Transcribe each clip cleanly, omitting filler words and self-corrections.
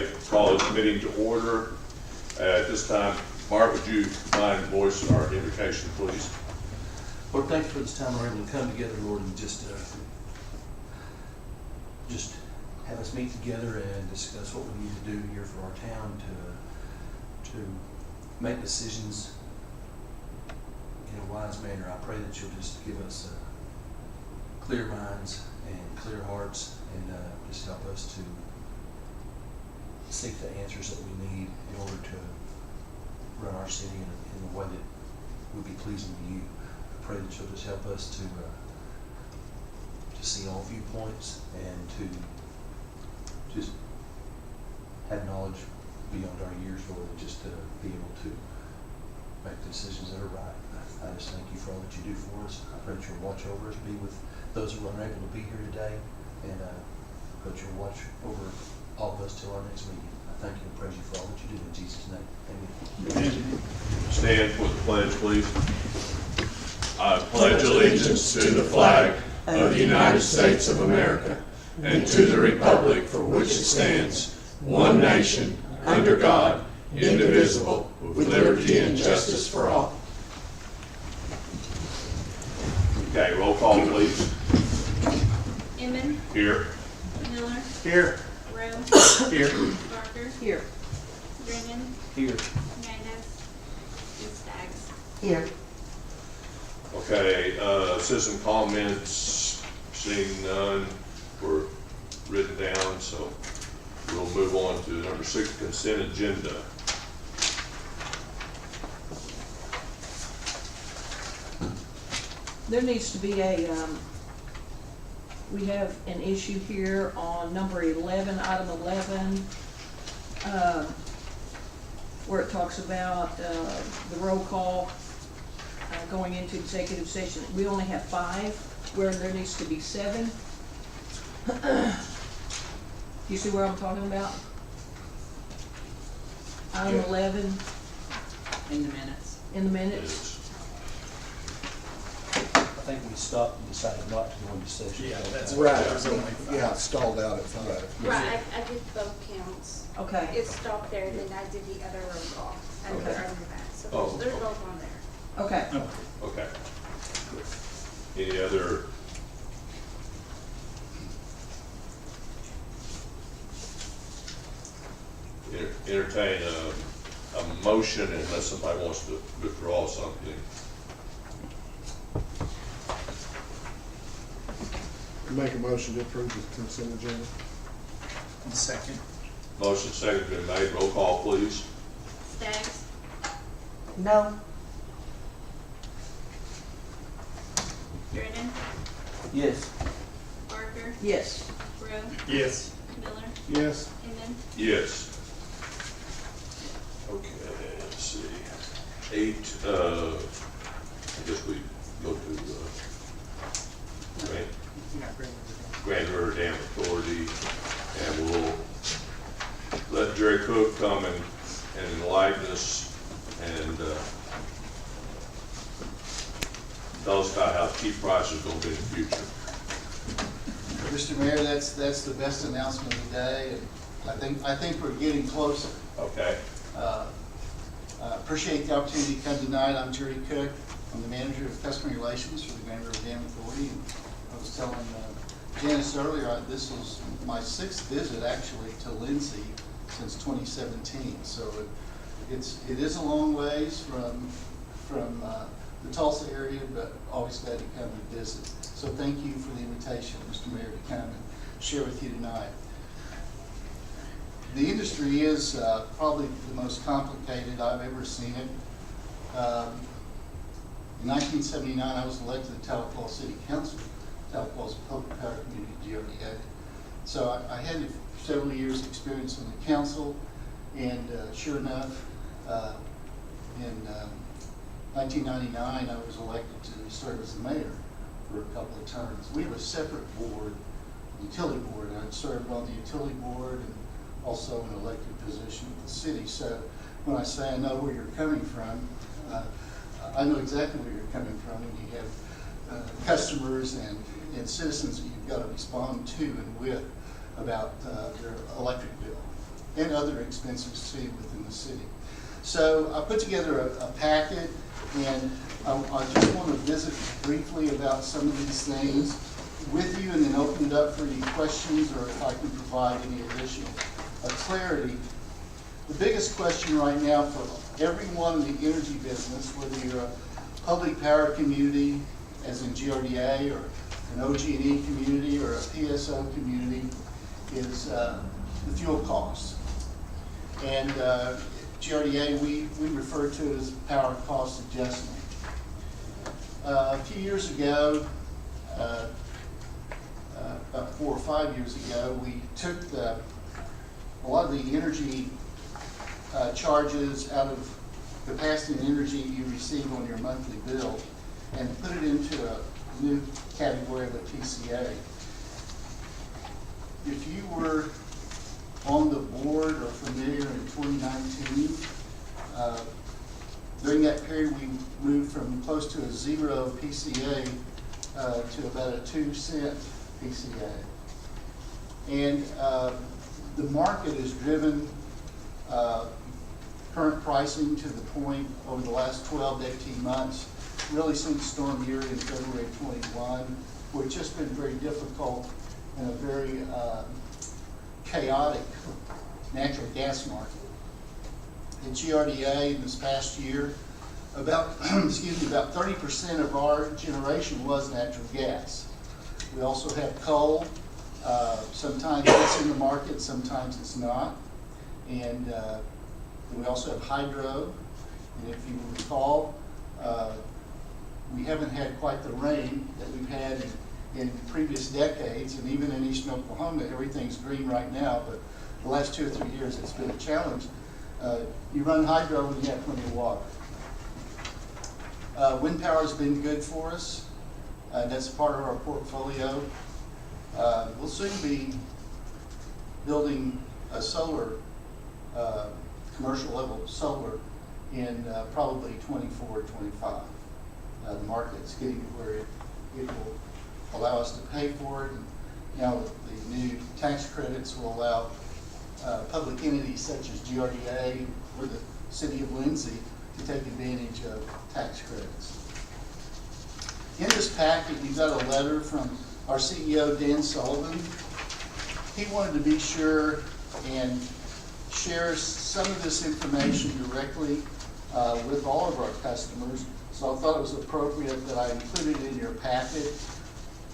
Okay, call this meeting to order. At this time, Mark, would you mind voicing our invocation, please? Lord, thank you for this time we're able to come together, Lord, and just have us meet together and discuss what we need to do here for our town to make decisions in a wise manner. I pray that you'll just give us clear minds and clear hearts, and just help us to seek the answers that we need in order to run our city in a way that would be pleasing to you. I pray that you'll just help us to see all viewpoints and to just have knowledge beyond our years, Lord, and just to be able to make decisions that are right. I just thank you for all that you do for us. I pray that you'll watch over us, be with those who are unable to be here today, and that you'll watch over all of us till our next meeting. I thank you and praise you for all that you do in Jesus' name. Amen. Stand for the pledge, please. I pledge allegiance to the flag of the United States of America and to the republic for which it stands, one nation, under God, indivisible, with liberty and justice for all. Okay, roll call, please. Inman. Here. Miller. Here. Rowe. Here. Barker. Here. Brennan. Here. Hernandez. And Staggs. Here. Okay, citizen comments, seeing none, were written down, so we'll move on to number 6, consent agenda. There needs to be we have an issue here on number 11, item 11, where it talks about the roll call going into executive session. We only have 5, where there needs to be 7. You see where I'm talking about? Item Yeah. 11 In the minutes. in the minutes. Is- I think we stopped and decided not to go into session. Yeah, that's Right, Yeah. there's only, yeah, it stalled out at 5. Right, I did both counts. Okay. It stopped there, and then I did the other roll call under Okay. that. So Oh, they're okay. both on there. Okay. Okay. Any other? Entertain a motion unless somebody wants to withdraw something. Make a motion to approve the consent agenda. Second. Motion second been made. Roll call, please. Staggs. No. Brennan. Yes. Barker. Yes. Rowe. Yes. Miller. Yes. Inman. Yes. Okay, let's see. 8, I guess we go to Grand River Dam Authority, and we'll let Jerry Cook come and enlighten us and tell us about how cheap prices are going to be in the future. Mr. Mayor, that's the best announcement of the day, and I think we're getting closer. Okay. Appreciate the opportunity to come tonight. I'm Jerry Cook. I'm the manager of customer relations for the Grand River Dam Authority. And I was telling Janice earlier, this is my 6th visit actually to Lindsay since 2017. So it is a long ways from the Tulsa area, but always glad to come and visit. So thank you for the invitation, Mr. Mayor, to come and share with you tonight. The industry is probably the most complicated I've ever seen it. In 1979, I was elected to Tahlequah City Council. Tahlequah is a public power community GRDA. So I had several years' experience on the council, and sure enough, in 1999, I was elected to serve as the mayor for a couple of terms. We have a separate board, utility board, and I'd served on the utility board and also an elected position with the city. So when I say I know where you're coming from, I know exactly where you're coming from when you have customers and citizens that you've got to respond to and with about their electric bill. and other expenses too within the city. So I put together a packet, and I just want to visit briefly about some of these things with you, and then open it up for any questions, or if I can provide any additional clarity. The biggest question right now for everyone in the energy business, whether you're a public power community, as in GRDA, or an OG&E community, or a PSO community, is the fuel costs. And GRDA, we refer to it as power cost adjustment. A few years ago, about 4 or 5 years ago, we took a lot of the energy charges out of capacity and energy you receive on your monthly bill and put it into a new category of a PCA. If you were on the board or familiar in 2019, during that period we moved from close to a 0 PCA to about a 2-cent PCA. And the market has driven current pricing to the point over the last 12 to 18 months, really since Storm Uri in February 21, where it's just been very difficult in a very chaotic natural gas market. In GRDA this past year, about 30% of our generation was natural gas. We also have coal. Sometimes it's in the market, sometimes it's not. And we also have hydro. And if you recall, we haven't had quite the rain that we've had in previous decades, and even in eastern Oklahoma, everything's green right now, but the last 2 or 3 years it's been a challenge. You run hydro when you have plenty of water. Wind power has been good for us. That's part of our portfolio. We'll soon be building a solar, commercial level solar in probably 24 or 25. The market's getting to where it will allow us to pay for it. And now the new tax credits will allow public entities such as GRDA or the city of Lindsay to take advantage of tax credits. In this packet, you've got a letter from our CEO, Dan Sullivan. He wanted to be sure and share some of this information directly with all of our customers. So I thought it was appropriate that I included it in your packet.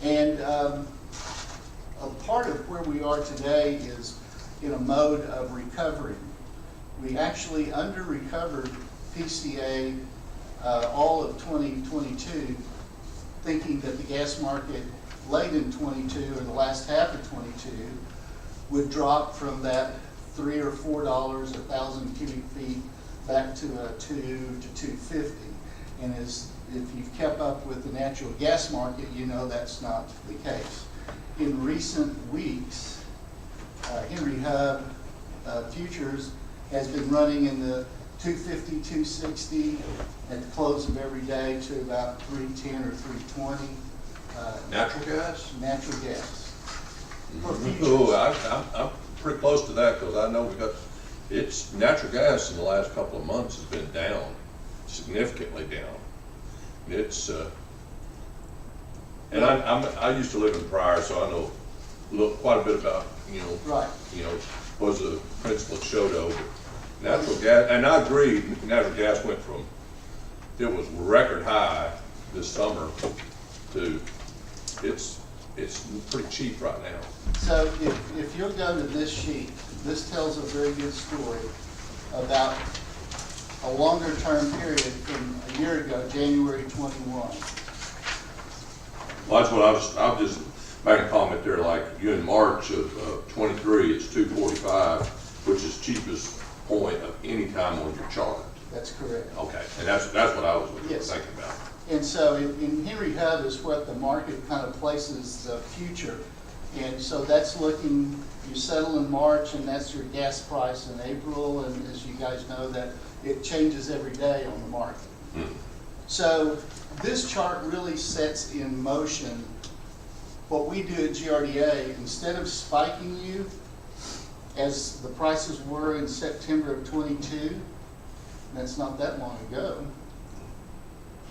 And a part of where we are today is in a mode of recovery. We actually under-recovered PCA all of 2022, thinking that the gas market late in 22 or the last half of 22 would drop from that $3 or $4 a thousand cubic feet back to a $2 to $2.50. And if you've kept up with the natural gas market, you know that's not the case. In recent weeks, Henry Hub futures has been running in the 250, 260 at the close of every day to about 310 or 320. Natural gas? Natural gas. For futures. Oh, I'm pretty close to that, because I know it's natural gas in the last couple of months has been down, significantly down. It's and I used to live in Pryor, so I know quite a bit about Right. Was the principal at Shodo, but natural gas, and I agree, natural gas went from, it was record high this summer to, it's pretty cheap right now. So if you'll go to this sheet, this tells a very good story about a longer term period from a year ago, January 21. Well, that's what I'll just make a comment there, like you in March of 23, it's 245, which is cheapest point of any time on your chart. That's correct. Okay, and that's what I was Yes. thinking about. And so in Henry Hub is what the market kind of places the future. And so that's looking, you settle in March and that's your gas price in April. And as you guys know, that it changes every day on the market. So this chart really sets in motion what we do at GRDA. Instead of spiking you as the prices were in September of '22, that's not that long ago,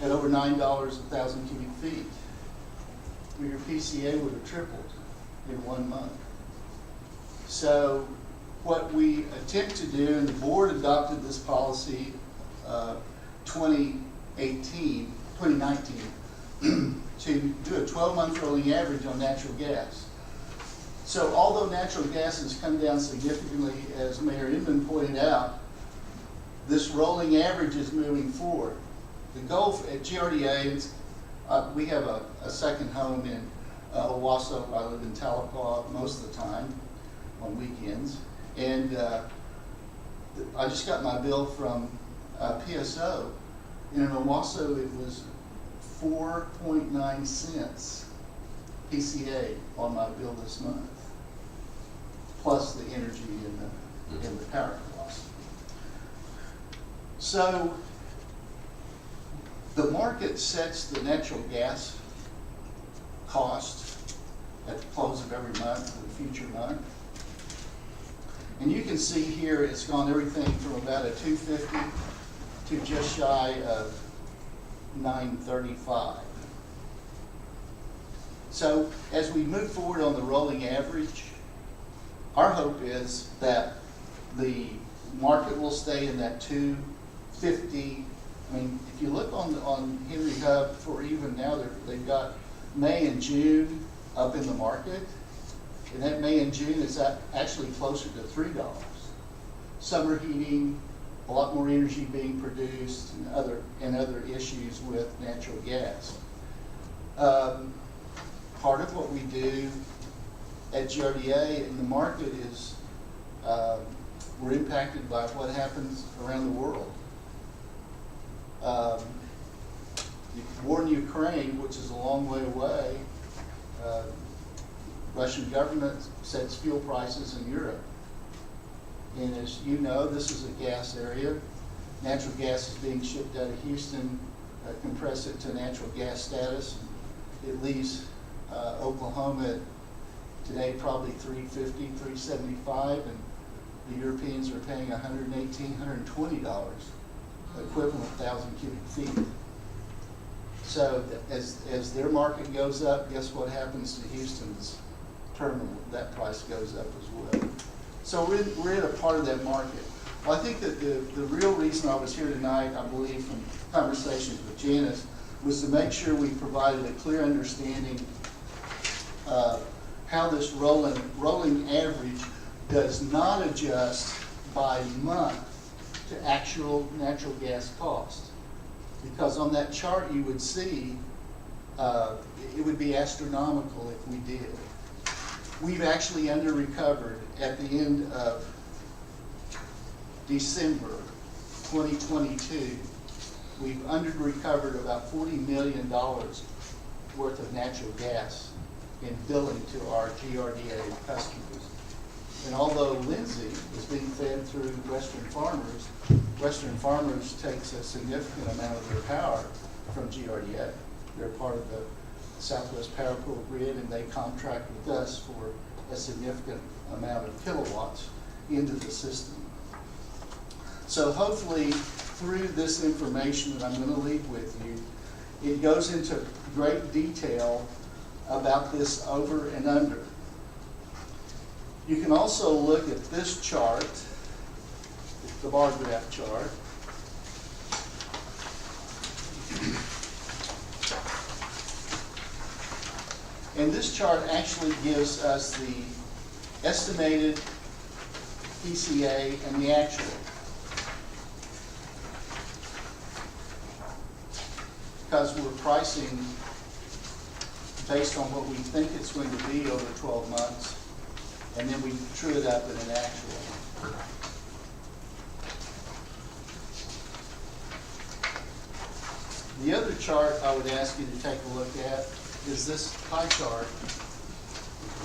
at over $9 a thousand cubic feet, your PCA would have tripled in 1 month. So what we attempt to do, and the board adopted this policy 2019, to do a 12-month rolling average on natural gas. So although natural gas has come down significantly, as Mayor Inman pointed out, this rolling average is moving forward. The goal at GRDA, we have a second home in Owasso. I live in Tahlequah most of the time on weekends. And I just got my bill from PSO. And in Owasso, it was 4.9 cents PCA on my bill this month, plus the energy and the power cost. So the market sets the natural gas cost at the close of every month for the future month. And you can see here it's gone everything from about a $2.50 to just shy of $9.35. So as we move forward on the rolling average, our hope is that the market will stay in that $2.50. I mean, if you look on Henry Hub for even now, they've got May and June up in the market, and that May and June is actually closer to $3. Summer heating, a lot more energy being produced, and other issues with natural gas. Part of what we do at GRDA in the market is we're impacted by what happens around the world. The war in Ukraine, which is a long way away, Russian government sets fuel prices in Europe. And as you know, this is a gas area. Natural gas is being shipped out of Houston, compress it to natural gas status. It leaves Oklahoma today probably $3.50, $3.75, and the Europeans are paying $118, $120, equivalent 1,000 cubic feet. So as their market goes up, guess what happens to Houston's terminal? That price goes up as well. So we're in a part of that market. Well, I think that the real reason I was here tonight, I believe from conversations with Janice, was to make sure we provided a clear understanding of how this rolling average does not adjust by month to actual natural gas cost. Because on that chart you would see it would be astronomical if we did. We've actually under-recovered at the end of December 2022. We've under-recovered about $40 million worth of natural gas in billing to our GRDA customers. And although Lindsay is being fed through Western Farmers takes a significant amount of their power from GRDA. They're part of the Southwest Power Pool grid, and they contract with us for a significant amount of kilowatts into the system. So hopefully through this information that I'm going to leave with you, it goes into great detail about this over and under. You can also look at this chart, the bar graph chart. And this chart actually gives us the estimated PCA and the actual. Because we're pricing based on what we think it's going to be over 12 months, and then we true it up in an actual. The other chart I would ask you to take a look at is this pie chart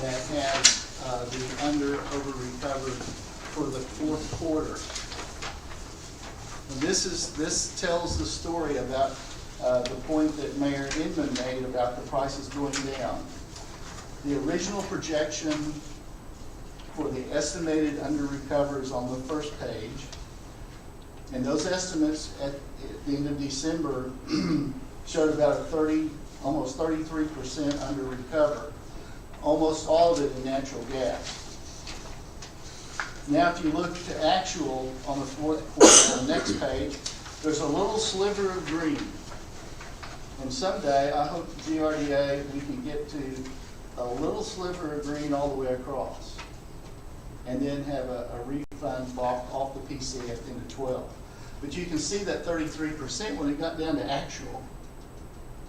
that has the over recovered for the fourth quarter. And this tells the story about the point that Mayor Inman made about the prices going down. The original projection for the estimated under-recovers on the first page. And those estimates at the end of December showed about almost 33% under-recover, almost all of it in natural gas. Now, if you look to actual on the fourth quarter, on the next page, there's a little sliver of green. And someday, I hope the GRDA, we can get to a little sliver of green all the way across. And then have a refund off the PCA at the end of 12. But you can see that 33% when it got down to actual.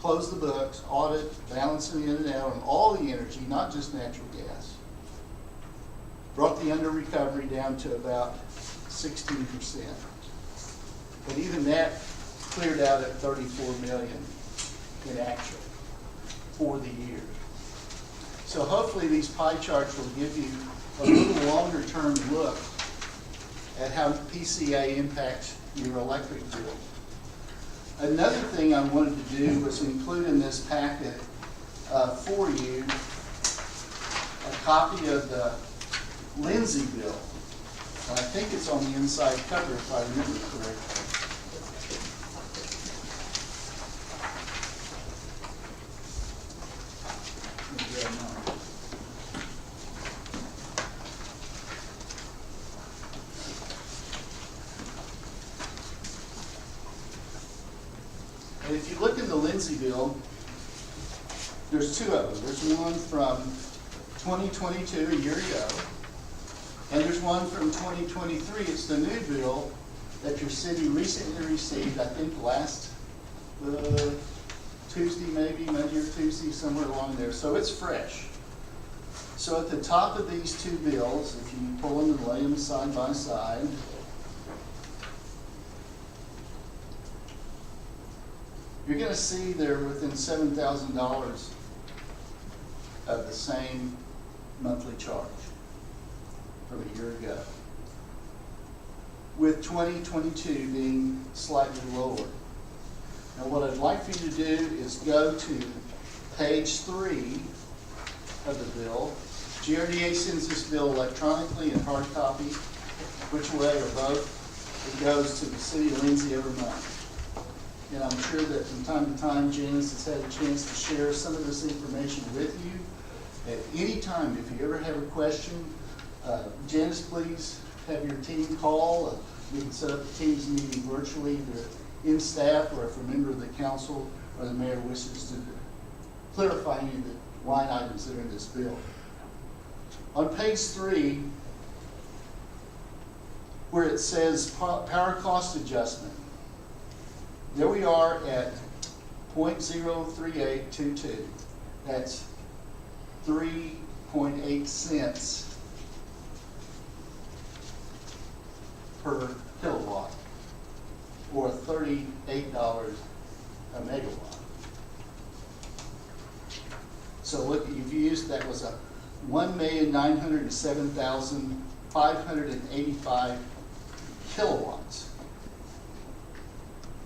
Close the books, audit, balancing in and out on all the energy, not just natural gas. Brought the under recovery down to about 16%. But even that cleared out at 34 million in actual for the year. So hopefully these pie charts will give you a little longer term look at how PCA impacts your electric bill. Another thing I wanted to do was include in this packet for you a copy of the Lindsay bill. And I think it's on the inside cover if I remember correctly. Let me grab mine. And if you look in the Lindsay bill, there's two of them. There's one from 2022, a year ago, and there's one from 2023. It's the new bill that your city recently received, I think last Tuesday, maybe, Monday or Tuesday, somewhere along there. So it's fresh. So at the top of these two bills, if you pull them and lay them side by side, you're going to see they're within $7,000 of the same monthly charge from a year ago, with 2022 being slightly lower. Now what I'd like for you to do is go to page 3 of the bill. GRDA sends this bill electronically and hard copy, which way or both. It goes to the city of Lindsay every month. And I'm sure that from time to time, Janice has had a chance to share some of this information with you. At any time, if you ever have a question, Janice, please have your team call. We can set up a Teams meeting virtually, either in staff or if a member of the council or the mayor wishes to clarify any of the line items that are in this bill. On page 3, where it says power cost adjustment, there we are at 0.03822. That's 3.8 cents per kilowatt, or $38 a megawatt. So look, if you used, that was a 1,907,585 kilowatts.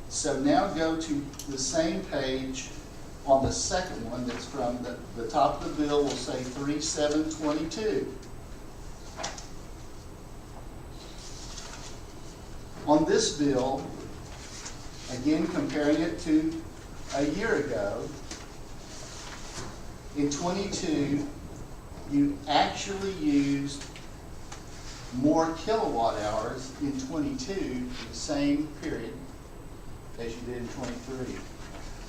So now go to the same page on the second one that's from the top of the bill will say 3722. On this bill, again comparing it to a year ago, in 22, you actually used more kilowatt hours in 22, the same period, as you did in 23.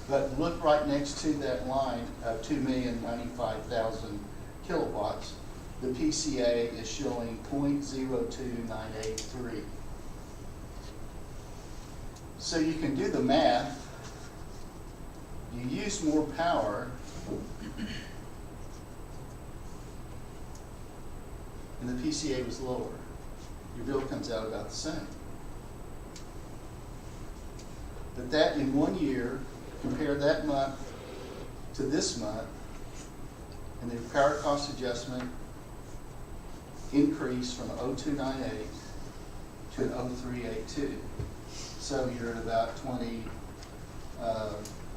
But look right next to that line of 2,095,000 kilowatts. The PCA is showing 0.02983. So you can do the math. You use more power, and the PCA was lower. Your bill comes out about the same. But that in 1 year, compare that month to this month, and the power cost adjustment increased from 0.298 to 0.382. So you're at about 20,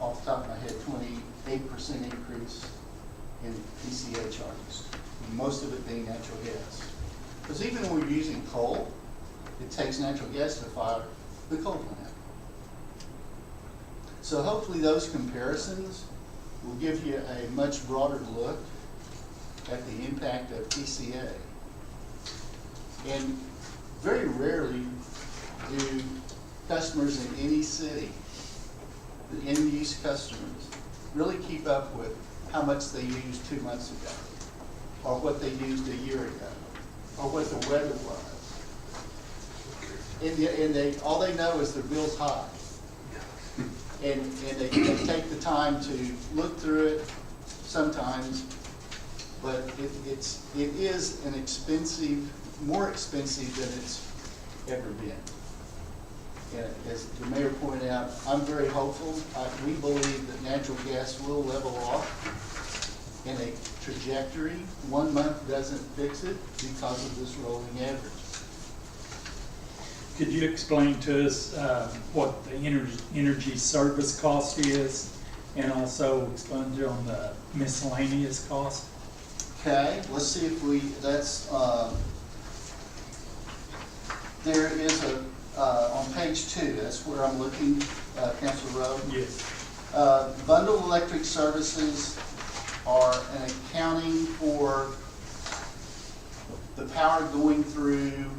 off the top of my head, 28% increase in PCA charges, most of it being natural gas. Because even when we're using coal, it takes natural gas to fire the coal plant. So hopefully those comparisons will give you a much broader look at the impact of PCA. And very rarely do customers in any city, the end-use customers, really keep up with how much they used 2 months ago, or what they used a year ago, or what the weather was. And they, all they know is their bill's high. And they take the time to look through it sometimes, but it is an expensive, more expensive than it's ever been. And as the mayor pointed out, I'm very hopeful. We believe that natural gas will level off in a trajectory. 1 month doesn't fix it because of this rolling average. Could you explain to us what the energy service cost is, and also explain on the miscellaneous cost? Okay, let's see if there is on page 2, that's where I'm looking, Councilor Rowe. Yes. Bundled electric services are an accounting for the power going through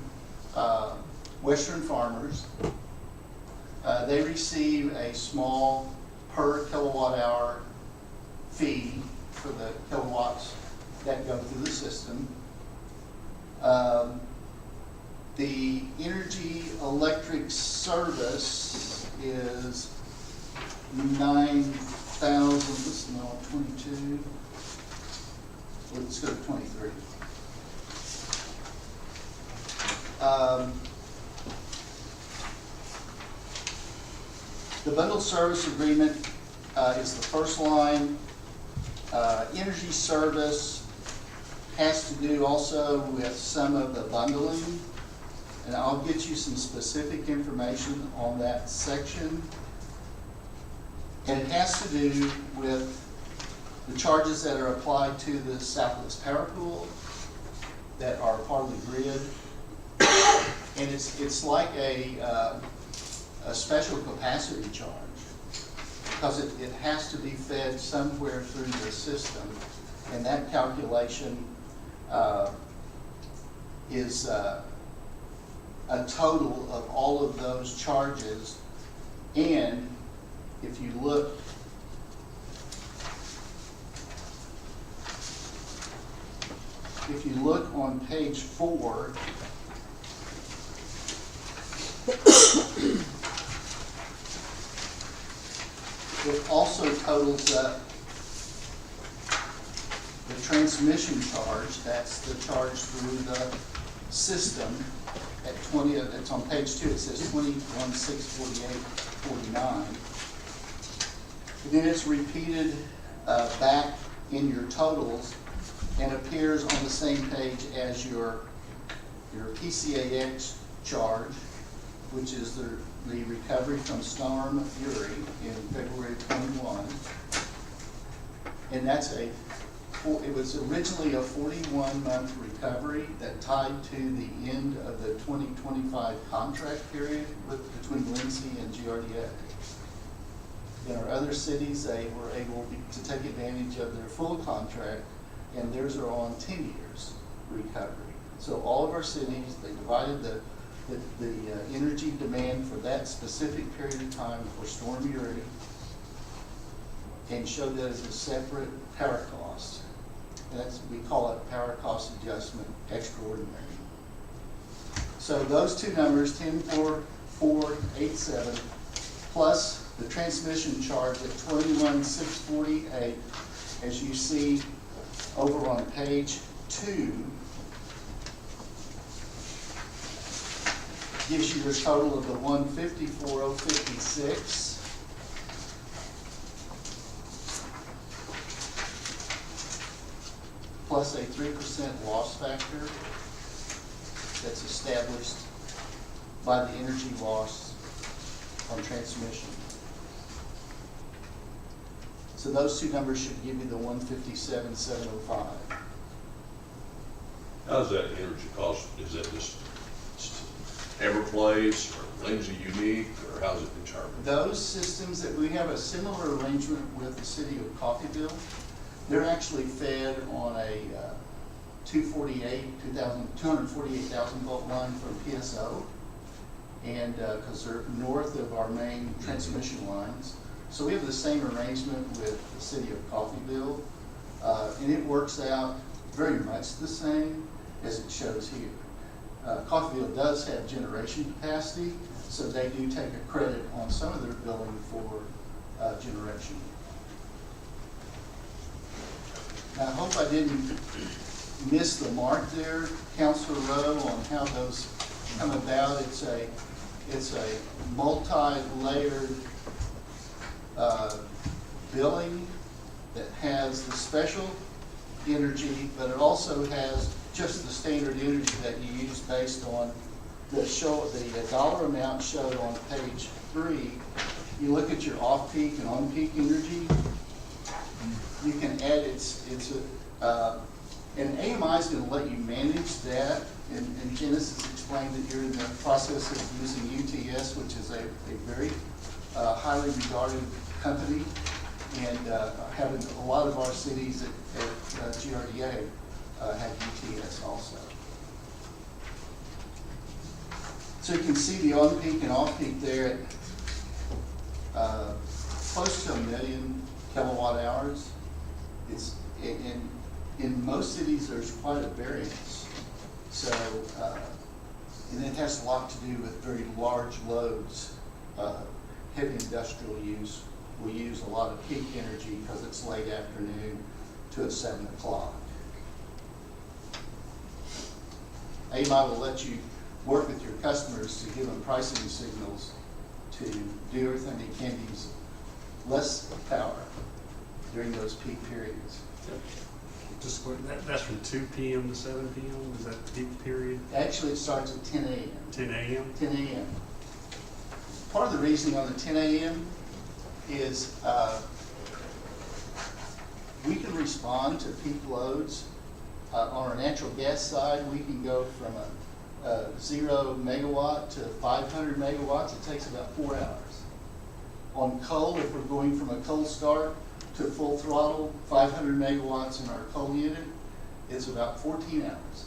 Western Farmers. They receive a small per kilowatt hour fee for the kilowatts that go through the system. The energy electric service is 9,000, this is now 22, let's go to 23. The bundled service agreement is the first line. Energy service has to do also with some of the bundling, and I'll get you some specific information on that section. And it has to do with the charges that are applied to the Southwest Power Pool that are part of the grid. And it's like a special capacity charge, because it has to be fed somewhere through the system, and that calculation is a total of all of those charges. And if you look on page 4, it also totals up the transmission charge. That's the charge through the system at 20. It's on page 2. It says 21,648.49. And then it's repeated back in your totals and appears on the same page as your PCAX charge, which is the recovery from Storm Uri in February 21. And it was originally a 41-month recovery that tied to the end of the 2025 contract period between Lindsay and GRDA. In our other cities, they were able to take advantage of their full contract, and theirs are on 10 years recovery. So all of our cities, they divided the energy demand for that specific period of time for Storm Uri and showed that as a separate power cost. We call it power cost adjustment extraordinary. So those two numbers, 10,487, plus the transmission charge at 21,648, as you see over on page 2, gives you your total of the 154,056. Plus a 3% loss factor that's established by the energy loss on transmission. So those two numbers should give you the 157,705. How's that energy cost? Is that just Everplace or Lindsay unique, or how's it determined? Those systems that we have a similar arrangement with the city of Coffeyville, they're actually fed on a 248,000 volt line from PSO. And, cause they're north of our main transmission lines. So we have the same arrangement with the city of Coffeyville. And it works out very much the same as it shows here. Coffeyville does have generation capacity, so they do take a credit on some of their billing for generation. Now, I hope I didn't miss the mark there, Councilor Rowe, on how those come about. It's a multi-layered billing that has the special energy, but it also has just the standard energy that you use based on the dollar amount showed on page 3. You look at your off-peak and on-peak energy. You can add and AMI is going to let you manage that. And Genesis explained that you're in the process of using UTS, which is a very highly regarded company, and having a lot of our cities at GRDA have UTS also. So you can see the on-peak and off-peak there at close to 1 million kilowatt hours. It's in most cities there's quite a variance. So, and it has a lot to do with very large loads. Heavy industrial use will use a lot of peak energy because it's late afternoon to 7 o'clock. AMI will let you work with your customers to give them pricing signals to do everything they can to use less power during those peak periods. Just that's from 2 p.m. to 7 p.m. Is that the peak period? Actually, it starts at 10 a.m. 10 a.m. 10 a.m. Part of the reasoning on the 10 a.m. is we can respond to peak loads. On our natural gas side, we can go from a 0 megawatt to 500 megawatts. It takes about 4 hours. On coal, if we're going from a cold start to full throttle, 500 megawatts in our coal unit, it's about 14 hours.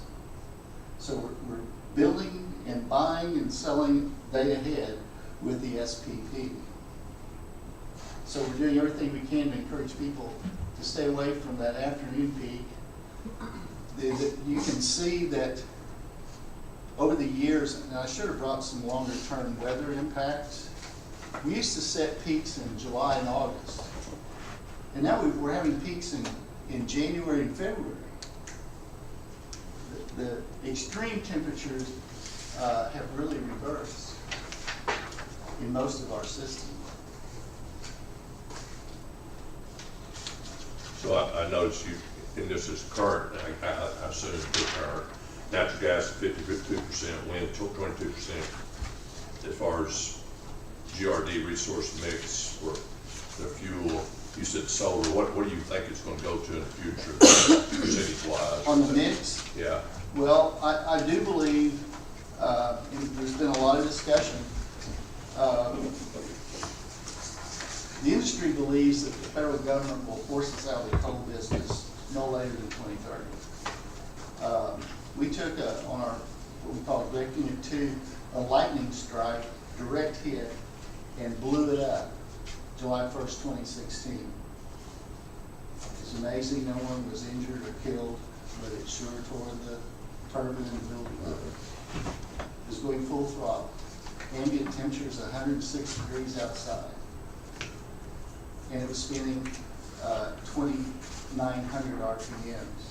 So we're building and buying and selling day ahead with the SPP. So we're doing everything we can to encourage people to stay away from that afternoon peak. You can see that over the years, and I should have brought some longer term weather impacts. We used to set peaks in July and August. And now we're having peaks in January and February. The extreme temperatures have really reversed in most of our systems. So I noticed you, and this is current, I assume it's current, natural gas 52%, wind 22%. As far as GRD resource mix for the fuel, you said solar, what do you think it's going to go to in the future, percentage-wise? On the mix? Yeah. Well, I do believe, and there's been a lot of discussion, the industry believes that the federal government will force us out of the coal business no later than 2030. We took on our, what we call Direct Unit 2, a lightning strike, direct hit, and blew it up July 1st, 2016. It's amazing no one was injured or killed, but it sure tore the turbine and the building up. It was going full throttle. Ambient temperature is 106 degrees outside. And it was spinning 2,900 RPMs.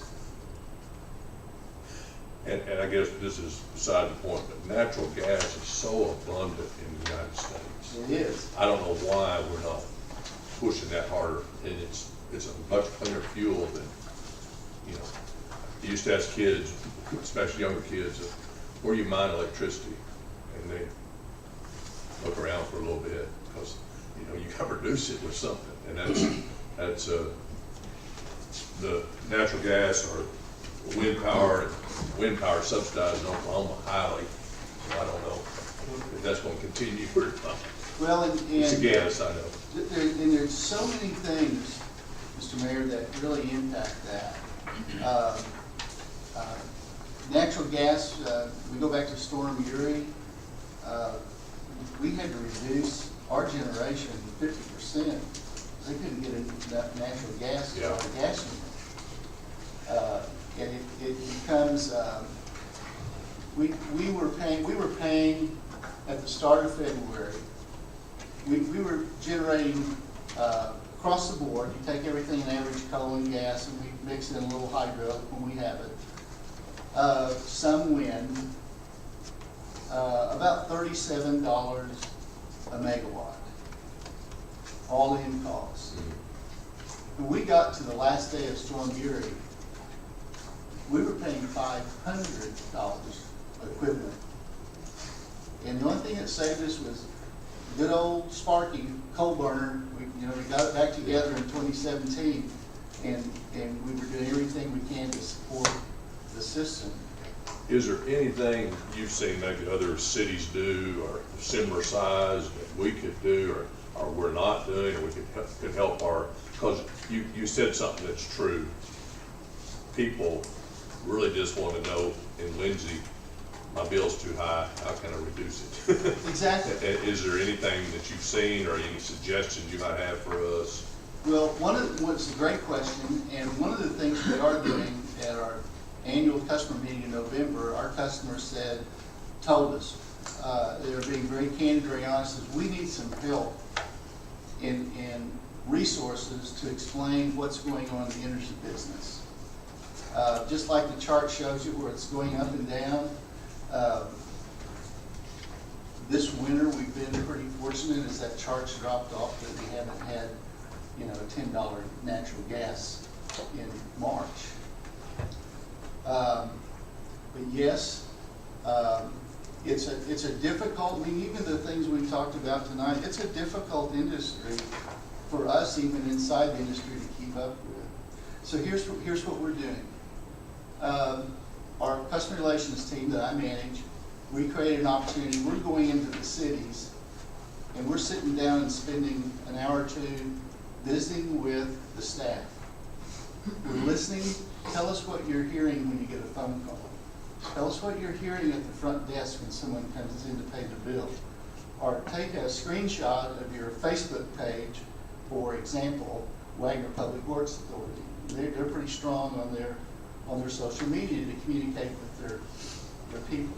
And I guess this is beside the point, but natural gas is so abundant in the United States. It is. I don't know why we're not pushing that harder, and it's a much cleaner fuel than, you used to ask kids, especially younger kids, where do you mine electricity? And they look around for a little bit, because, you gotta produce it with something, and that's the natural gas or wind power subsidized in Oklahoma highly. So I don't know if that's gonna continue or not. Well, It's a and guess, I know. and there's so many things, Mr. Mayor, that really impact that. Natural gas, we go back to Storm Uri, we had to reduce our generation 50%. They couldn't get enough natural gas to our gas unit. And it becomes, we were paying at the start of February, we were generating across the board. You take everything in average coal and gas, and we mix in a little hydro when we have it. Some wind, about $37 a megawatt, all in costs. When we got to the last day of Storm Uri, we were paying $500 equivalent. And the only thing that saved us was good old Sparky coal burner. We got it back together in 2017, and we were doing everything we can to support the system. Is there anything you've seen maybe other cities do or similar size that we could do or we're not doing, or we could help our, because you said something that's true. People really just want to know, in Lindsay, my bill's too high, how can I reduce it? Exactly. Is there anything that you've seen or any suggestions you might have for us? Well, what's a great question, and one of the things we are doing at our annual customer meeting in November, our customers told us, they were being very candid, very honest, is we need some help in resources to explain what's going on in the energy business. Just like the chart shows you where it's going up and down, this winter we've been pretty fortunate as that chart's dropped off that we haven't had, a $10 natural gas in March. But yes, it's a difficult, even the things we've talked about tonight, it's a difficult industry for us even inside the industry to keep up with. So here's what we're doing. Our customer relations team that I manage, we created an opportunity. We're going into the cities and we're sitting down and spending an hour or two visiting with the staff. We're listening. Tell us what you're hearing when you get a phone call. Tell us what you're hearing at the front desk when someone comes in to pay the bill. Or take a screenshot of your Facebook page, for example, Wagner Public Works Authority. They're pretty strong on their social media to communicate with their people.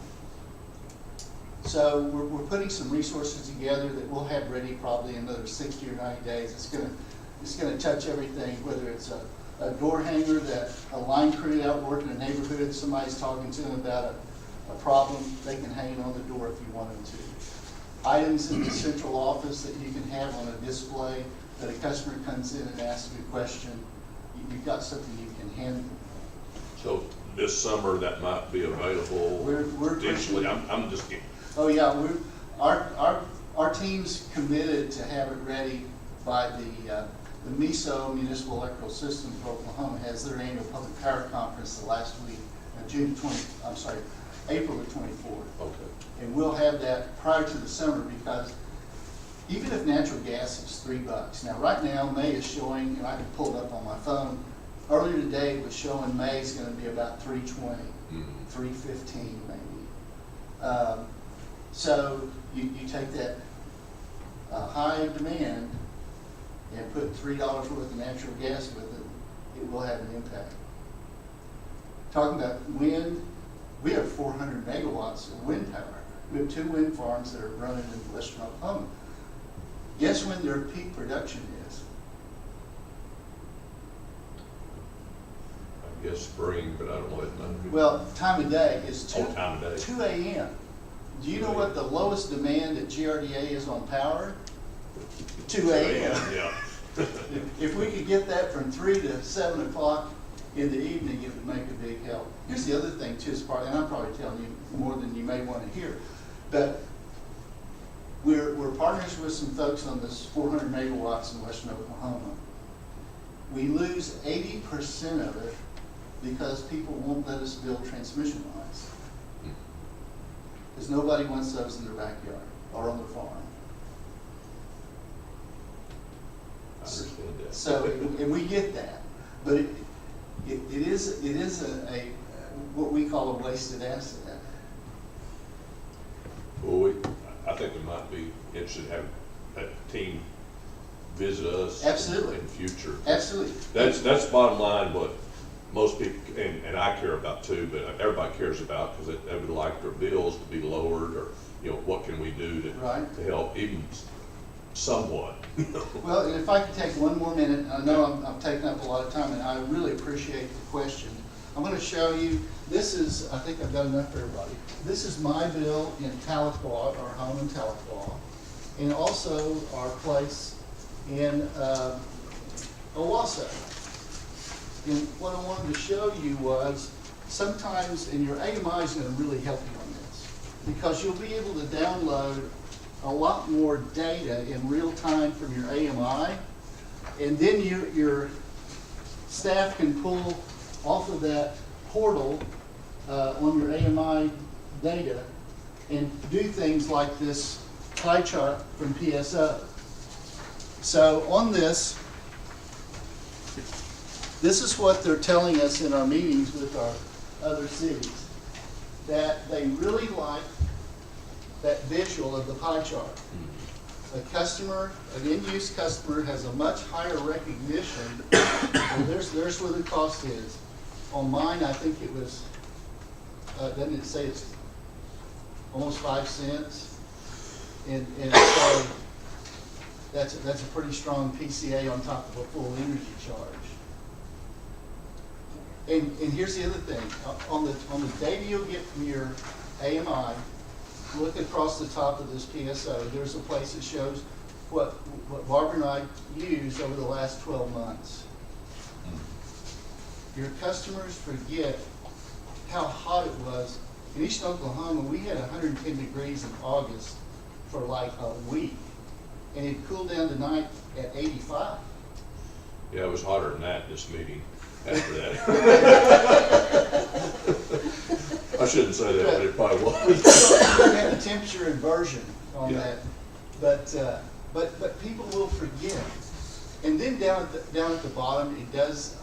So we're putting some resources together that we'll have ready probably in another 60 or 90 days. It's gonna touch everything, whether it's a door hanger that a line crew out working in a neighborhood, somebody's talking to them about a problem, they can hang it on the door if you want them to. Items in the central office that you can have on a display that a customer comes in and asks you a question, you've got something you can hand them. So this summer that might be available We're potentially. I'm just kidding. Oh yeah, our team's committed to have it ready by the MISO, Municipal Electrical Systems of Oklahoma, has their annual public power conference the last week, April the 24th. Okay. And we'll have that prior to the summer, because even if natural gas is $3, now right now May is showing, and I can pull it up on my phone, earlier today it was showing May is going to be about $3.20, $3.15 maybe. So you take that high demand and put $3 worth of natural gas with it, it will have an impact. Talking about wind, we have 400 megawatts of wind power. We have 2 wind farms that are running in western Oklahoma. Guess when their peak production is? I guess spring, but I don't know it. Well, time of day is 2 a.m. Do you know what the lowest demand at GRDA is on power? 2 a.m. Yeah. If we could get that from 3 to 7 o'clock in the evening, it would make a big help. Here's the other thing too, and I'm probably telling you more than you may want to hear, but we're partners with some folks on this 400 megawatts in western Oklahoma. We lose 80% of it because people won't let us build transmission lines. Because nobody wants those in their backyard or on their farm. I understand that. So, and we get that, but it is a what we call a wasted asset. Well, I think we might be interested in having that team visit us. Absolutely. In the future. Absolutely. That's bottom line what most people, and I care about too, but everybody cares about, because they would like their bills to be lowered, or, you know, what can we do to Right. help even somewhat. Well, and if I could take one more minute, I know I'm taking up a lot of time, and I really appreciate the question. I'm going to show you, this is, I think I've got enough for everybody. This is my bill in Tahlequah, our home in Tahlequah, and also our place in Owasso. And what I wanted to show you was, sometimes, and your AMI is going to really help you on this, because you'll be able to download a lot more data in real time from your AMI, and then your staff can pull off of that portal on your AMI data and do things like this pie chart from PSO. So on this is what they're telling us in our meetings with our other cities, that they really like that visual of the pie chart. A customer, an end-use customer, has a much higher recognition. Well, there's where the cost is. On mine, I think it was, doesn't it say it's almost 5 cents? And so that's a pretty strong PCA on top of a full energy charge. And here's the other thing. On the data you'll get from your AMI, look across the top of this PSO. There's a place that shows what Barbara and I used over the last 12 months. Your customers forget how hot it was. In East Oklahoma, we had 110 degrees in August for like a week. And it cooled down tonight at 85. Yeah, it was hotter than that this meeting after that. I shouldn't say that, but it probably was. We had a temperature inversion on that, but people will forget. And then down at the bottom, it does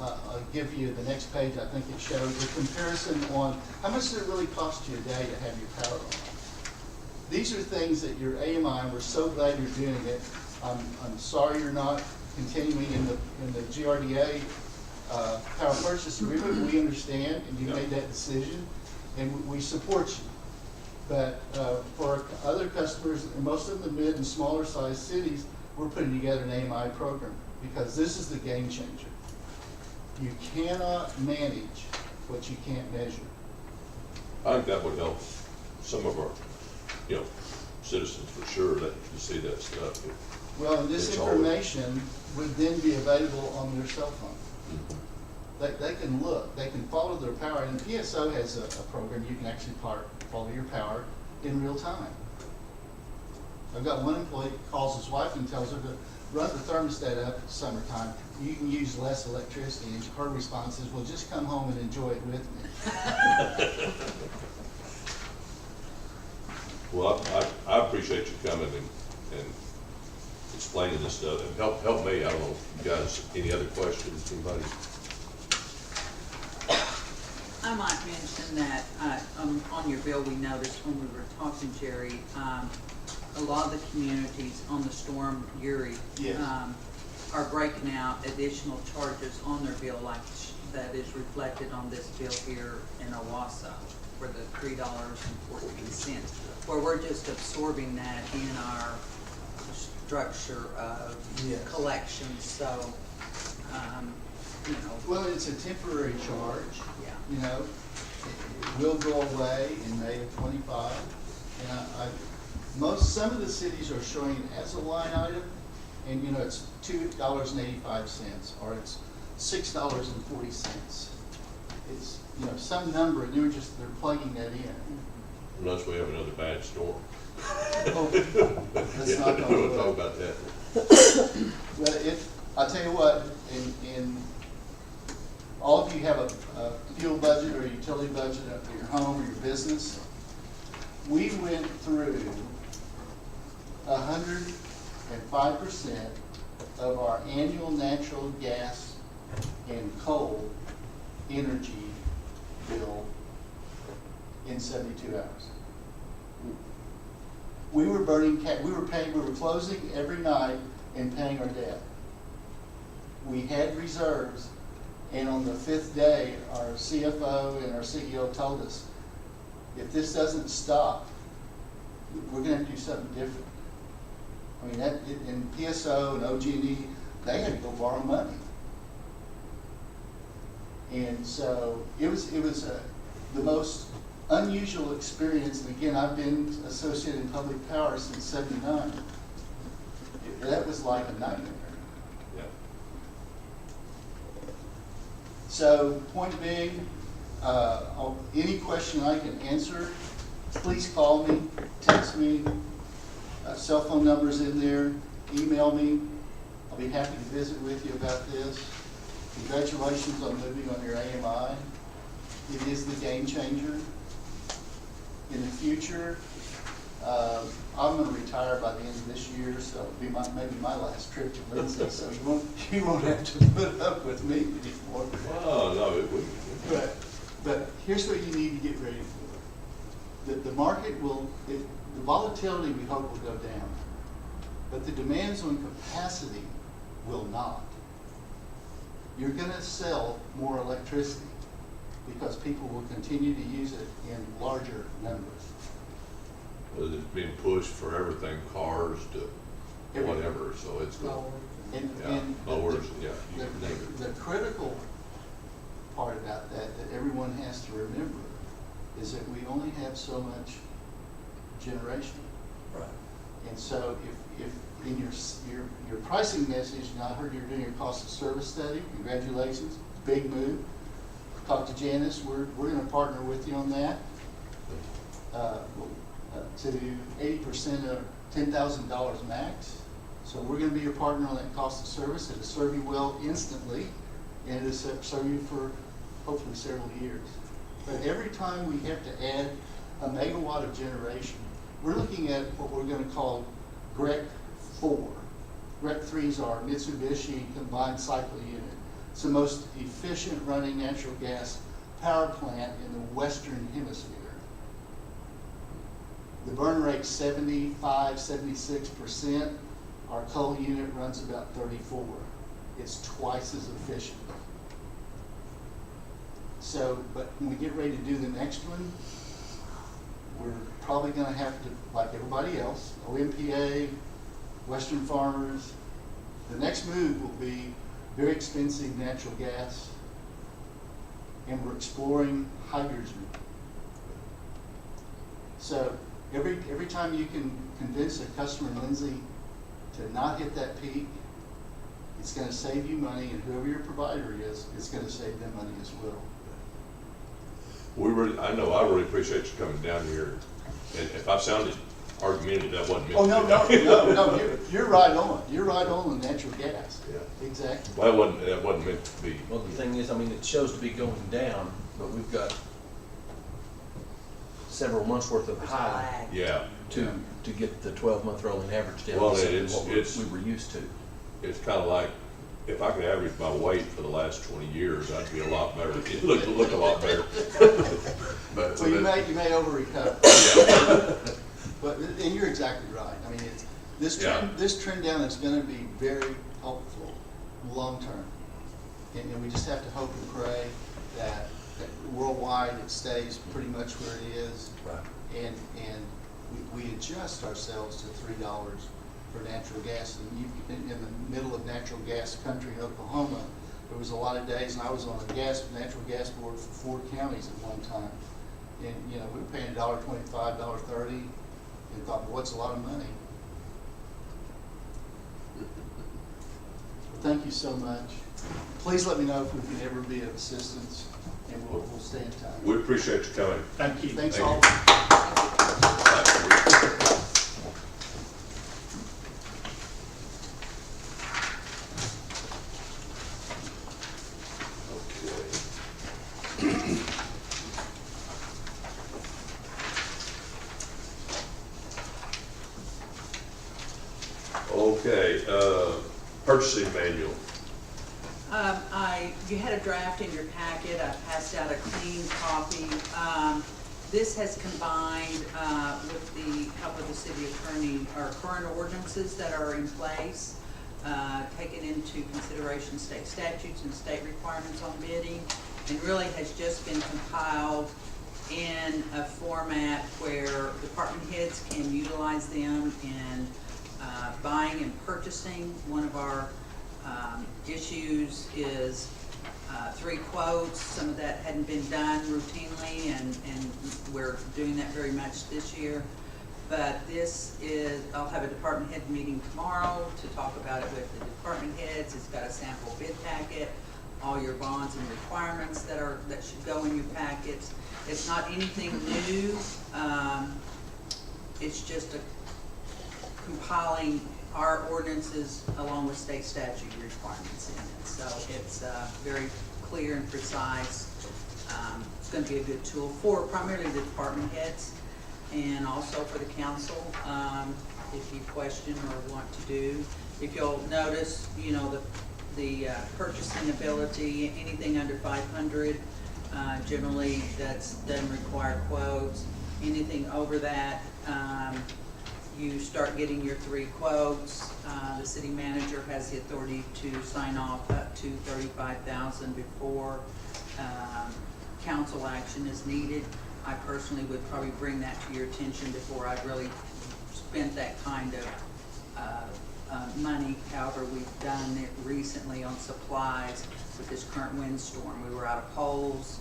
give you the next page. I think it shows a comparison on how much does it really cost you a day to have your power on. These are things that your AMI, and we're so glad you're doing it. I'm sorry you're not continuing in the GRDA power purchase agreement. We understand, and you made that decision, and we support you. But for other customers, and most of them mid and smaller sized cities, we're putting together an AMI program, because this is the game changer. You cannot manage what you can't measure. I think that would help some of our, citizens for sure, to see that stuff. Well, and this It's information would then be available on their cell phone. Mm-hmm. They can look, they can follow their power, and PSO has a program you can actually follow your power in real time. I've got one employee that calls his wife and tells her to run the thermostat up at summertime. You can use less electricity, and her response is, well, just come home and enjoy it with me. Well, I appreciate you coming and explaining this stuff, and help me. I don't know if you guys, any other questions, anybody? I might mention that on your bill, we noticed when we were talking, Jerry, a lot of the communities on the Storm Uri Yes. are breaking out additional charges on their bill, like that is reflected on this bill here in Owasso for the $3.14, where we're just absorbing that in our structure of Yes. collection. So, Well, it's a temporary charge. yeah. It will go away in May of 25. And some of the cities are showing it as a line item, and it's $2.85 or it's $6.40. It's some number, and they're plugging that in. Unless we have another bad storm. Oh, let's Yeah, not talk we'll about talk it. about that. But I'll tell you what, in all of you have a fuel budget or utility budget of your home or your business. We went through 105% of our annual natural gas and coal energy bill in 72 hours. We were burning we were closing every night and paying our debt. We had reserves, and on the 5th day, our CFO and our CEO told us, if this doesn't stop, we're gonna have to do something different. I mean, and PSO and OG&E, they had to go borrow money. And so it was the most unusual experience. And again, I've been associated in public power since '79. That was like a nightmare. Yeah. So point being, any question I can answer, please call me, text me, cell phone numbers in there, email me. I'll be happy to visit with you about this. Congratulations on moving on your AMI. It is the game changer. In the future, I'm going to retire by the end of this year, so it'll be maybe my last trip to Lindsay, so you won't have to put up with me anymore. Oh, no, it wouldn't. But here's what you need to get ready for. The market will, the volatility we hope will go down, but the demands on capacity will not. You're going to sell more electricity because people will continue to use it in larger numbers. Well, it's being pushed for everything, cars to Everything. whatever, so it's going, And mowers, yeah, you can name it. the critical part about that everyone has to remember is that we only have so much generation. Right. And so if in your pricing message, and I heard you're doing your cost of service study, congratulations, big move. Talk to Janice, we're going to partner with you on that. To 80% of $10,000 max. So we're going to be your partner on that cost of service. It'll serve you well instantly, and it'll serve you for hopefully several years. But every time we have to add a megawatt of generation, we're looking at what we're going to call GREC 4. GREC 3 is our Mitsubishi combined cycle unit. It's the most efficient running natural gas power plant in the Western Hemisphere. The burn rate's 75, 76%. Our coal unit runs about 34. It's twice as efficient. So, but when we get ready to do the next one, we're probably going to have to, like everybody else, OMPA, Western Farmers, the next move will be very expensive natural gas, and we're exploring hydrogen. So every time you can convince a customer in Lindsay to not hit that peak, it's going to save you money, and whoever your provider is, it's going to save them money as well. I know I really appreciate you coming down here, and if I sounded argumentative, that wasn't meant Oh, to be. no, you're right on. You're right on the natural gas. Yeah. Exactly. Well, that wasn't meant to be. Well, the thing is, I mean, it shows to be going down, but we've got several months worth of high Yeah. to get the 12-month rolling average down Well, to something it's- we were used to. It's kind of like, if I could average my weight for the last 20 years, I'd be a lot better. It'd look a lot better. But, So you may over-recover. yeah. But, and you're exactly right. I mean, this trend down is going to be very helpful long-term. And we just have to hope and pray that worldwide it stays pretty much where it is. Right. And we adjust ourselves to $3 for natural gas. And in the middle of natural gas country in Oklahoma, there was a lot of days, and I was on a natural gas board for 4 counties at one time. And, you know, we were paying $1.25, $1.30, and thought, well, what's a lot of money? Well, thank you so much. Please let me know if we can ever be of assistance, and we'll stay in touch. We appreciate you coming. Thank you. Thanks Thank all. Okay. purchasing manual. You had a draft in your packet, I passed out a clean copy. This has combined, with the help of the city attorney, our current ordinances that are in place, taken into consideration state statutes and state requirements on bidding, and really has just been compiled in a format where department heads can utilize them in buying and purchasing. One of our issues is 3 quotes. Some of that hadn't been done routinely, and we're doing that very much this year. But this is, I'll have a department head meeting tomorrow to talk about it with the department heads. It's got a sample bid packet, all your bonds and requirements that should go in your packets. It's not anything new. It's just compiling our ordinances along with state statute requirements in it. So it's very clear and precise. It's going to be a good tool for primarily the department heads and also for the council, if you question or want to do. If you'll notice, you know, the purchasing ability, anything under 500, generally doesn't require quotes. Anything over that, you start getting your 3 quotes. The city manager has the authority to sign off up to $35,000 before council action is needed. I personally would probably bring that to your attention before I'd really spent that kind of money. However, we've done it recently on supplies with this current windstorm. We were out of poles.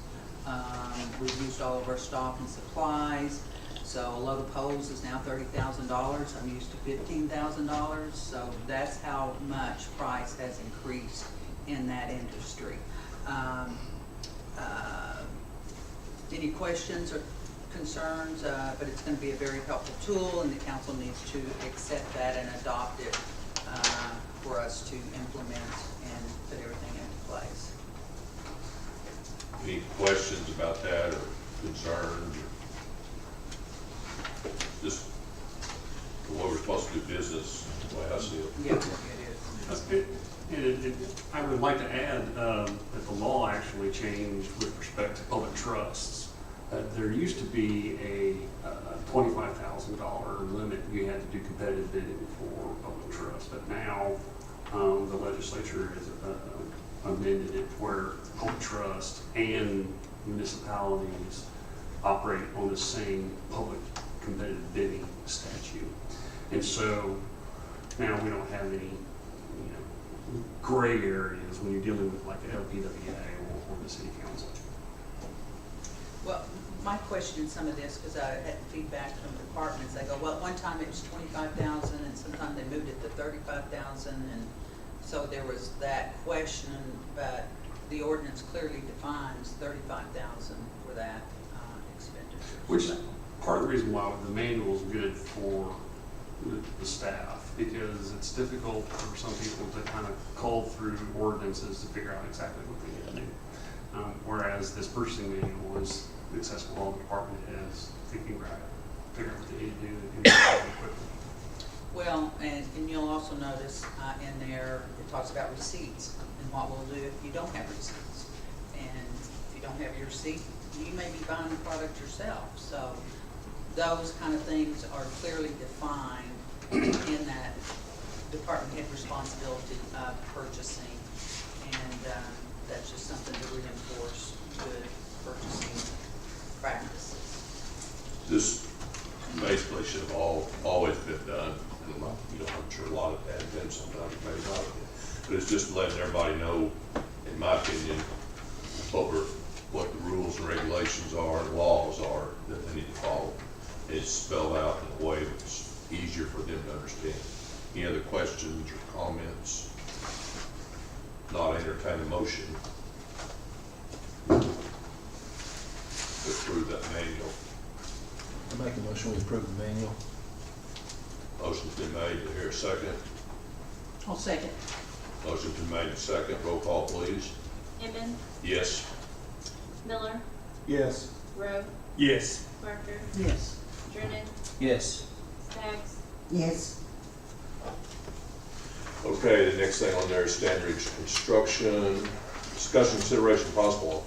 We've used all of our stock and supplies. So a load of poles is now $30,000. I'm used to $15,000. So that's how much price has increased in that industry. Any questions or concerns? But it's going to be a very helpful tool, and the council needs to accept that and adopt it for us to implement and put everything into place. Any questions about that or concerns? Just the way we're supposed to do business, the way I see it. Yeah, it is. I would like to add that the law actually changed with respect to public trusts. There used to be a $25,000 limit you had to do competitive bidding for public trust, but now the legislature has amended it where public trust and municipalities operate on the same public competitive bidding statute. And so now we don't have any gray areas when you're dealing with like the LPWA or the city council. Well, my question in some of this, because I had feedback from departments, they go, well, one time it was $25,000 and sometimes they moved it to $35,000, and so there was that question, but the ordinance clearly defines $35,000 for that expenditure. Which is part of the reason why the manual is good for the staff, because it's difficult for some people to kind of cull through ordinances to figure out exactly what they need to do. Whereas this purchasing manual is accessible to all the department heads, figure out what they need to do quickly. Well, and you'll also notice in there, it talks about receipts and what we'll do if you don't have receipts. And if you don't have your receipt, you may be buying the product yourself. So those kind of things are clearly defined in that department head responsibility of purchasing. And that's just something to reinforce good purchasing practices. This basically should have always been done. And I'm sure a lot of that has been sometimes, maybe not. But it's just letting everybody know, in my opinion, what the rules and regulations are and laws are that they need to follow. It's spelled out in a way that's easier for them to understand. Any other questions or comments? Not entertain a motion to approve that manual. I make a motion we approve the manual. Motion's been made. Do I hear a second? I'll second. Motion's been made and second. Roll call, please. Inman, Yes. Miller, Yes. Rowe, Yes. Parker, Yes. Drennan, Yes. Staggs, Yes. Okay, the next thing on there is Standridge Construction. Discussion, consideration, possible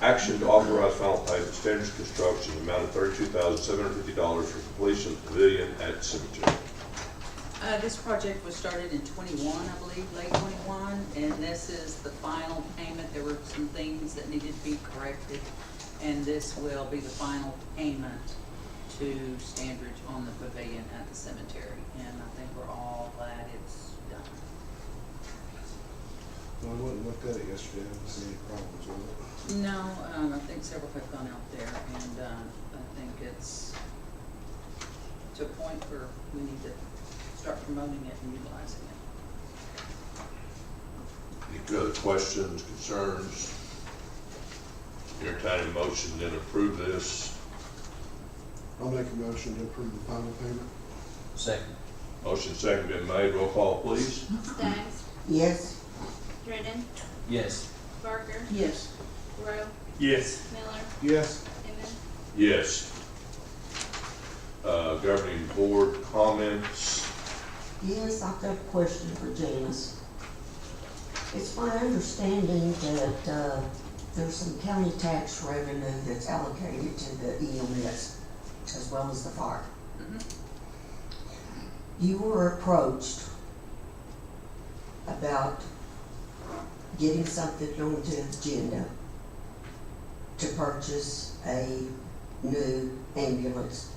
action to authorize final payment, Standridge Construction, the amount of $32,750 for completion of the pavilion at Cemetery. This project was started in '21, I believe, late '21, and this is the final payment. There were some things that needed to be corrected, and this will be the final payment to Standridge on the pavilion at the cemetery. And I think we're all glad it's done. Well, I went and looked at it yesterday, I didn't see any problems with it. No, I think several have gone out there, and I think it's to a point where we need to start promoting it and utilizing it. Any other questions, concerns? Entertaining motion, then approve this. I'll make a motion to approve the final payment. Second. Motion second been made. Roll call, please. Staggs, Yes. Drennan, Yes. Barker, Yes. Rowe, Yes. Miller, Yes. Inman. Yes. Governing board comments. Yes, I've got a question for Janice. It's my understanding that there's some county tax revenue that's allocated to the EMS as well as the fire. You were approached about getting something onto the agenda to purchase a new ambulance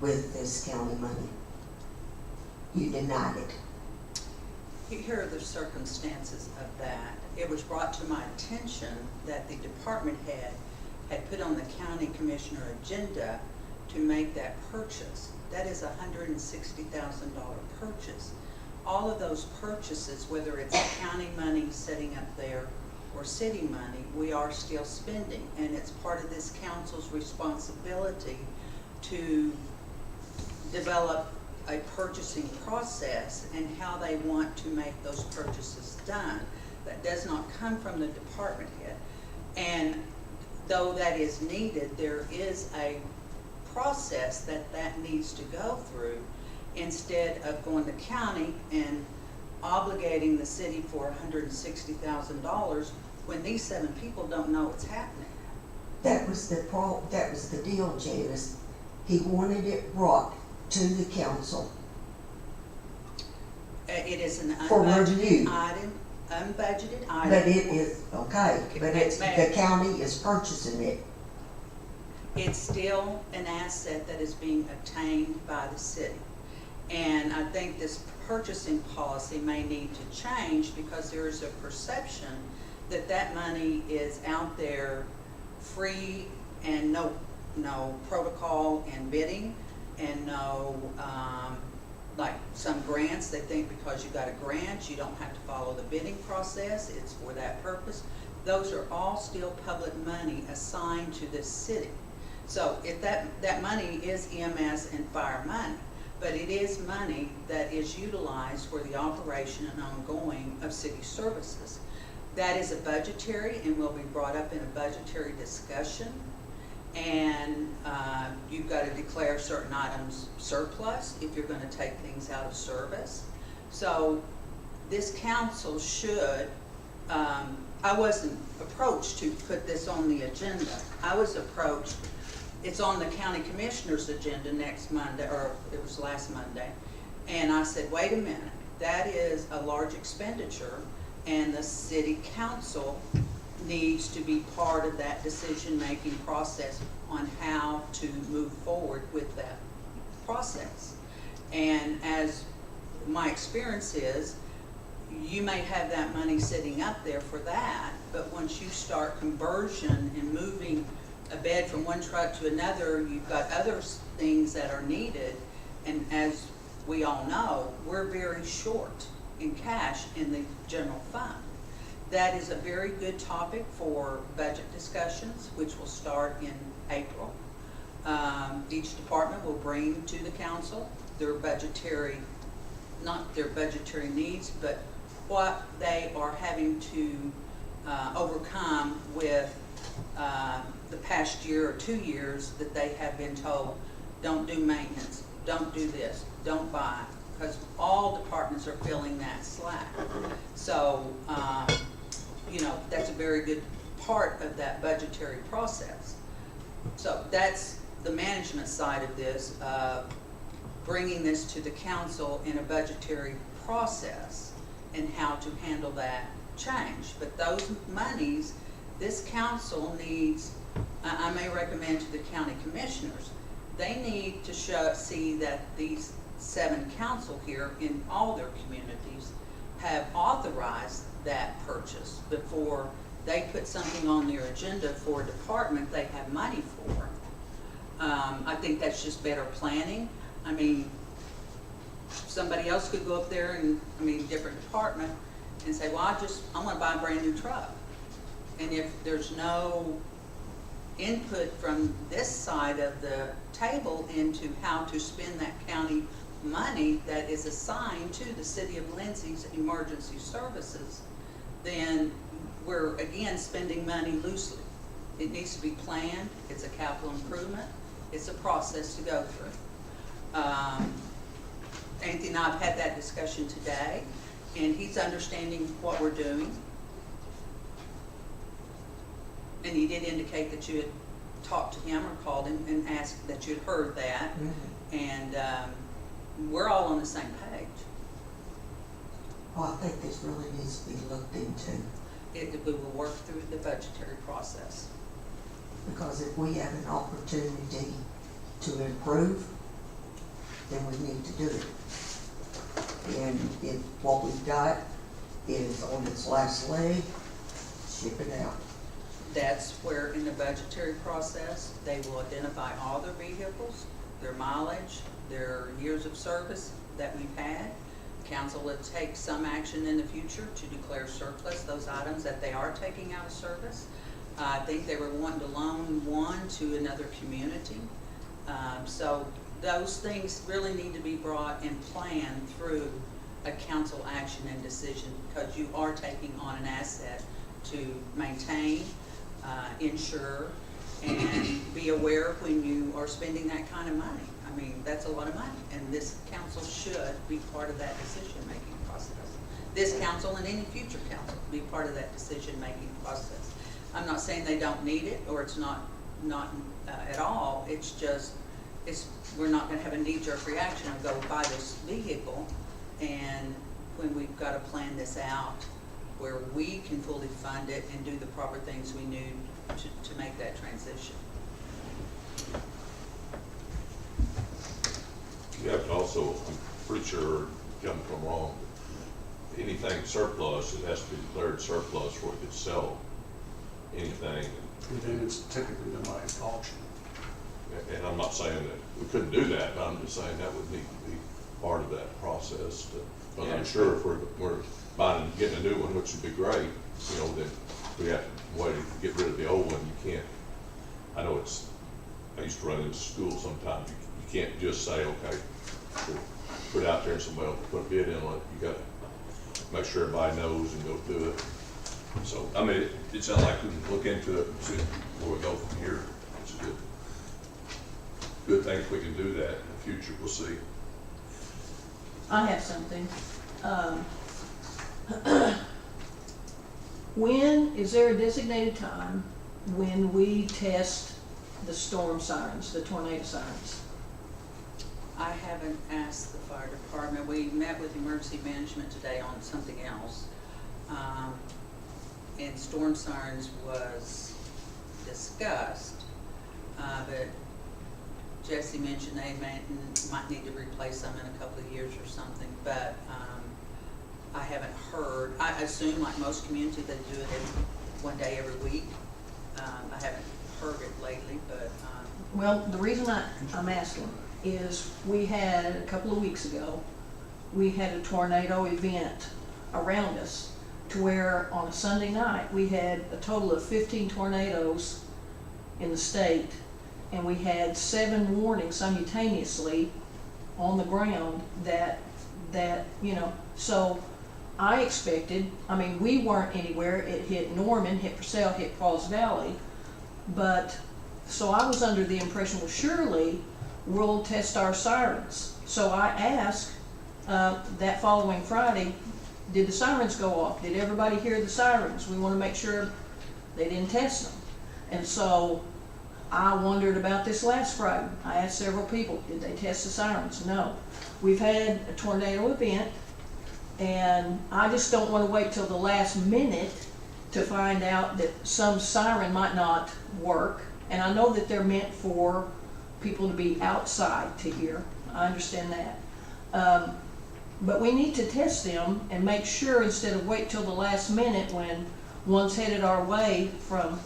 with this county money. You denied it. Here are the circumstances of that. It was brought to my attention that the department head had put on the county commissioner agenda to make that purchase. That is a $160,000 purchase. All of those purchases, whether it's county money sitting up there or city money, we are still spending, and it's part of this council's responsibility to develop a purchasing process and how they want to make those purchases done. That does not come from the department head. And though that is needed, there is a process that needs to go through, instead of going to county and obligating the city for $160,000 when these 7 people don't know what's happening. That was the deal, Janice. He wanted it brought to the council. It is an For unbudgeted review. item, But it is, okay, but it's, the county is purchasing it. It's still an asset that is being obtained by the city. And I think this purchasing policy may need to change because there is a perception that that money is out there free and no protocol in bidding and no, like some grants, they think because you got a grant, you don't have to follow the bidding process, it's for that purpose. Those are all still public money assigned to this city. So if that money is EMS and fire money, but it is money that is utilized for the operation and ongoing of city services. That is a budgetary and will be brought up in a budgetary discussion. And you've got to declare certain items surplus if you're going to take things out of service. So this council should, I wasn't approached to put this on the agenda. I was approached, it's on the county commissioner's agenda next Monday, or it was last Monday. And I said, wait a minute, that is a large expenditure and the city council needs to be part of that decision-making process on how to move forward with that process. And as my experience is, you may have that money sitting up there for that, but once you start conversion and moving a bed from one truck to another, you've got other things that are needed. And as we all know, we're very short in cash in the general fund. That is a very good topic for budget discussions, which will start in April. Each department will bring to the council their budgetary, not their budgetary needs, but what they are having to overcome with the past year or 2 years that they have been told, don't do maintenance, don't do this, don't buy, because all departments are filling that slack. So, you know, that's a very good part of that budgetary process. So that's the management side of this, bringing this to the council in a budgetary process and how to handle that change. But those monies, this council needs, I may recommend to the county commissioners, they need to see that these 7 council here in all their communities have authorized that purchase before they put something on their agenda for a department they have money for. I think that's just better planning. I mean, somebody else could go up there and, I mean, different department and say, well, I want to buy a brand new truck. And if there's no input from this side of the table into how to spend that county money that is assigned to the city of Lindsay's emergency services, then we're again spending money loosely. It needs to be planned. It's a capital improvement. It's a process to go through. Anthony and I have had that discussion today, and he's understanding what we're doing. And he did indicate that you had talked to him or called him and asked that you'd heard that. And we're all on the same page. Well, I think this really needs to be looked into, We will work through the budgetary process. because if we have an opportunity to improve, then we need to do it. And if what we've got is on its last leg, ship it out. That's where in the budgetary process, they will identify all their vehicles, their mileage, their years of service that we've had. Council will take some action in the future to declare surplus those items that they are taking out of service. I think they were wanting to loan one to another community. So those things really need to be brought and planned through a council action and decision, because you are taking on an asset to maintain, insure, and be aware when you are spending that kind of money. I mean, that's a lot of money, and this council should be part of that decision-making process. This council and any future council be part of that decision-making process. I'm not saying they don't need it, or it's not at all. It's just, we're not gonna have a knee-jerk reaction and go buy this vehicle, and when we've gotta plan this out where we can fully fund it and do the proper things we need to make that transition. Yeah, but also, I'm pretty sure, jump from wrong, anything surplus, it has to be declared surplus before it gets sold. Anything. And then it's typically done by auction. And I'm not saying that we couldn't do that, but I'm just saying that would need to be part of that process. But I'm sure if we're buying, getting a new one, which would be great, you know, then we have to wait to get rid of the old one. You can't, I know I used to run into school sometimes. You can't just say, okay, we'll put it out there and somebody will put a bid in on it. You gotta make sure everybody knows and go through it. So, I mean, it sounds like we can look into it and see where we go from here. It's a good thing if we can do that in the future. We'll see. I have something. Is there a designated time when we test the storm sirens, the tornado sirens? I haven't asked the fire department. We met with emergency management today on something else. And storm sirens was discussed, but Jesse mentioned they might need to replace them in a couple of years or something, but I haven't heard. I assume, like most communities, they do it one day every week. I haven't heard it lately, but Well, the reason I'm asking is we had, a couple of weeks ago, we had a tornado event around us to where on a Sunday night we had a total of 15 tornadoes in the state, and we had 7 warnings simultaneously on the ground that so I expected, I mean, we weren't anywhere. It hit Norman, hit Purcell, hit Pauls Valley, but so I was under the impression, well, surely we'll test our sirens. So I asked That following Friday, did the sirens go off? Did everybody hear the sirens? We wanna make sure they didn't test them. And so I wondered about this last Friday. I asked several people, did they test the sirens? No. We've had a tornado event, and I just don't wanna wait till the last minute to find out that some siren might not work. And I know that they're meant for people to be outside to hear. I understand that. But we need to test them and make sure, instead of wait till the last minute when one's headed our way from,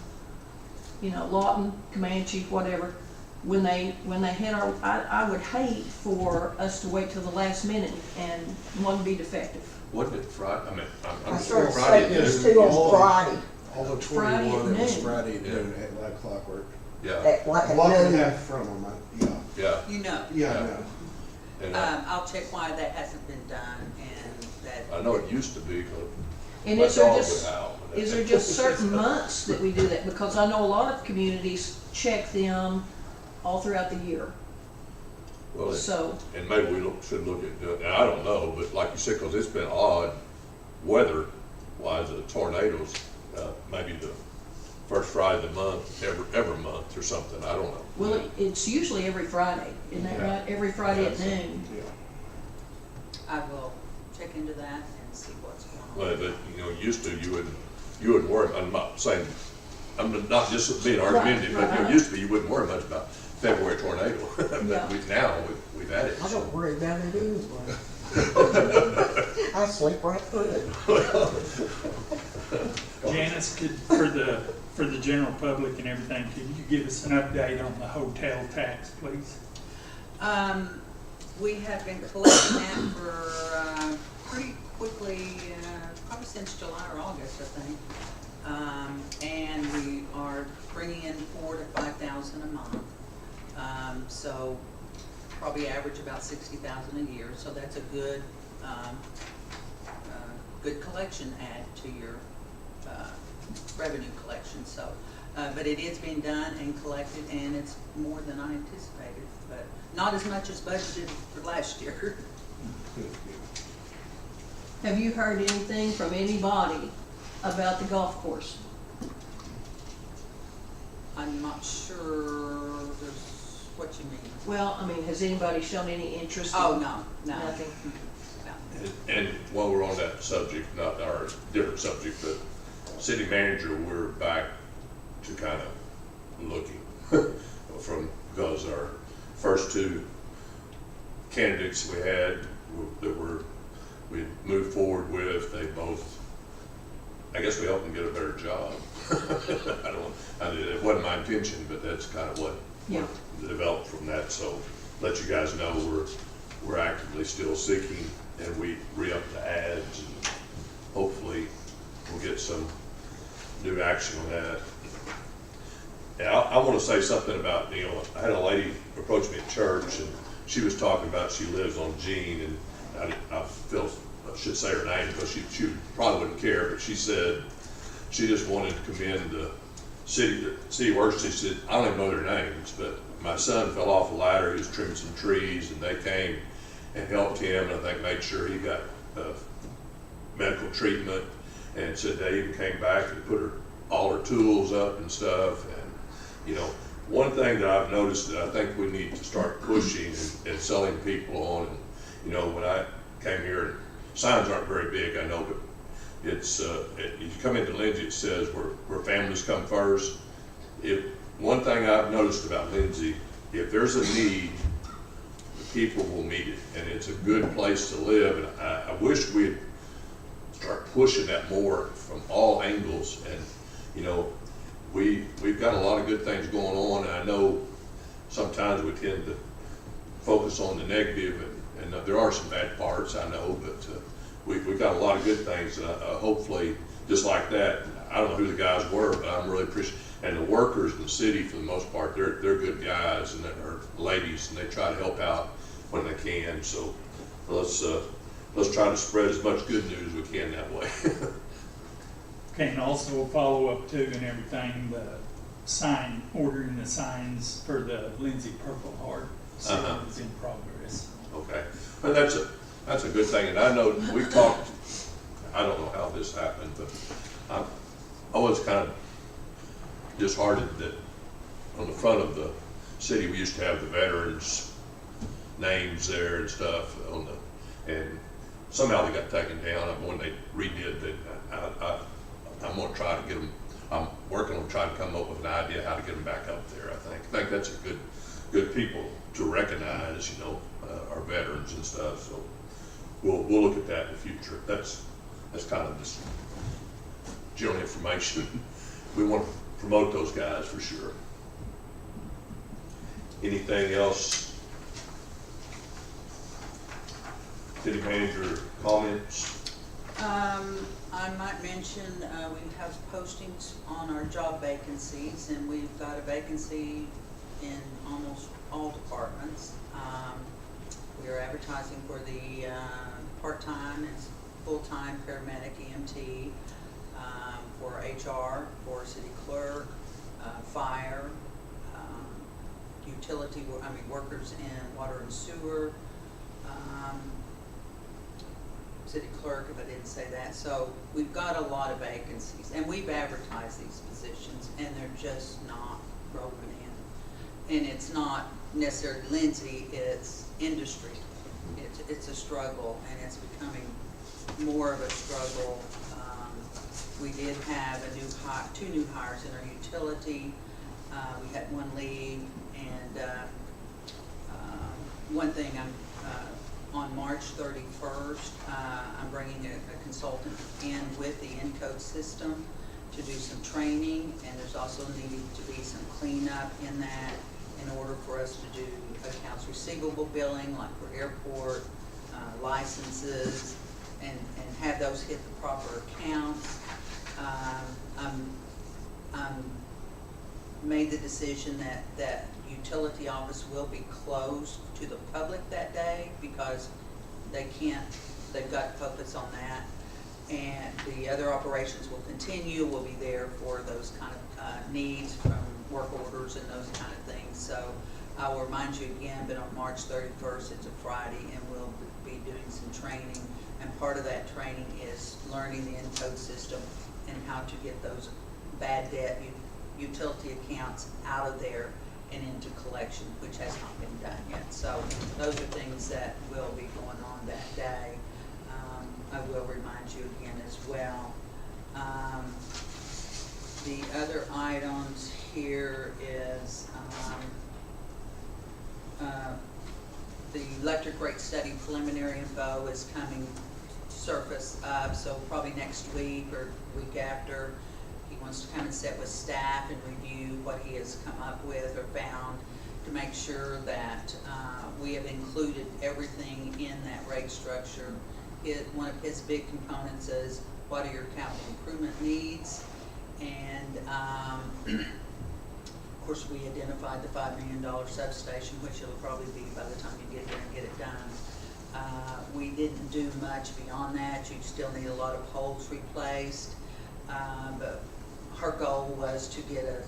you know, Lawton, Comanche, whatever, when they hit our, I would hate for us to wait till the last minute and one be defective. Wasn't it Friday? I mean, I'm I just started Friday. saying this yeah. too on Friday, All the Friday at 21, it was noon. Friday at Yeah. noon, at like clockwork. Yeah, at like A at block and a noon. half from them, yeah, yeah. You know, yeah, I Yeah. know. And I'll check why that hasn't been done and that. I know it used to be, 'cause And my is there dog just, would howl. is there just certain months that we do that? Because I know a lot of communities check them all throughout the year. Well, So, and maybe we should look at doing, and I don't know, but like you said, because it's been odd weather-wise, the tornadoes, maybe the first Friday of the month, every month or something, I don't know. well, it's usually every Friday, isn't that Yeah. right? Every Friday at Yeah. noon. Yeah. I will check into that and see what's going on. But, you know, used to, you wouldn't worry, I'm not saying, I'm not just being argumentative, Right, but right. it used to be, you wouldn't worry much about February tornado. Yeah. But now, we've had it. I don't worry about it anyway. I sleep right through it. Janice, for the general public and everything, could you give us an update on the hotel tax, please? We have been collecting that for, pretty quickly, probably since July or August, I think. And we are bringing in 4,000 to 5,000 a month. So probably average about 60,000 a year, so that's a good, good collection add to your, revenue collection, so. But it is being done and collected, and it's more than I anticipated, but not as much as budgeted for last year. Have you heard anything from anybody about the golf course? I'm not sure what you mean. Well, I mean, has anybody shown any interest? in- Oh, no. Nothing? No. And while we're on that subject, not our different subject, but city manager, we're back to kind of looking because our first two candidates we had that we moved forward with, they both, I guess we helped them get a better job. It wasn't my intention, but that's kind of what Yeah. developed from that. So let you guys know we're actively still seeking, and we re-up the ads, and hopefully we'll get some new action on that. Yeah, I want to say something about, you know, I had a lady approach me at church, and she was talking about she lives on Jean, and I should say her name because she probably wouldn't care, but she said she just wanted to commend the city workers. She said, I don't even know their names, but my son fell off a ladder, he was trimming some trees, and they came and helped him, and I think made sure he got medical treatment, and said they even came back and put all her tools up and stuff. And you know, one thing that I've noticed that I think we need to start pushing and selling people on, and you know, when I came here, signs aren't very big, I know, but it's, if you come into Lindsay, it says where families come first. One thing I've noticed about Lindsay, if there's a need, the people will meet it, and it's a good place to live, and I wish we'd start pushing that more from all angles. And you know, we've got a lot of good things going on, and I know sometimes we tend to focus on the negative, and there are some bad parts, I know, but we've got a lot of good things. Hopefully, just like that, I don't know who the guys were, but I'm really appreciative. And the workers in the city, for the most part, they're good guys, and they're ladies, and they try to help out when they can. So let's try to spread as much good news as we can that way. Okay, and also a follow-up too and everything, ordering the signs for the Lindsay Purple Heart sale is in progress. Okay, and that's That's a good thing, and I know we talked, I don't know how this happened, but I was kind of disheartened that on the front of the city, we used to have the veterans' names there and stuff on the, and somehow they got taken down. When they redid that, I'm gonna try to get them, I'm working on trying to come up with an idea how to get them back up there, I think that's a good people to recognize, you know, our veterans and stuff, so we'll look at that in the future. That's kind of just general information. We want to promote those guys for sure. Anything else? City manager comments? I might mention, we have postings on our job vacancies, and we've got a vacancy in almost all departments. We are advertising for the part-time and full-time paramedic EMT, for HR, for city clerk, fire, utility, workers in water and sewer, city clerk, if I didn't say that. So we've got a lot of vacancies, and we've advertised these positions, and they're just not rolling in. And it's not necessarily Lindsay, it's industry. It's a struggle, and it's becoming more of a struggle. We did have two new hires in our utility. We had one leave, and one thing, on March 31st, I'm bringing a consultant in with the Encode system to do some training, and there's also needing to be some cleanup in that in order for us to do accounts receivable billing, like for airport licenses, and have those hit the proper accounts. I'm made the decision that utility office will be closed to the public that day because they've got to focus on that. And the other operations will continue, will be there for those kind of needs from work orders and those kind of things. So I will remind you again, but on March 31st, it's a Friday, and we'll be doing some training. And part of that training is learning the Encode system and how to get those bad debt utility accounts out of there and into collection, which has not been done yet. So those are things that will be going on that day. I will remind you again as well. The other items here is the electric rate study preliminary info is coming surface up, so probably next week or week after. He wants to come and sit with staff and review what he has come up with or found to make sure that we have included everything in that rate structure. One of his big components is what are your capital improvement needs, and of course we identified the $5 million substation, which it'll probably be by the time you get there and get it done. We didn't do much beyond that. You still need a lot of poles replaced, but her goal was to get a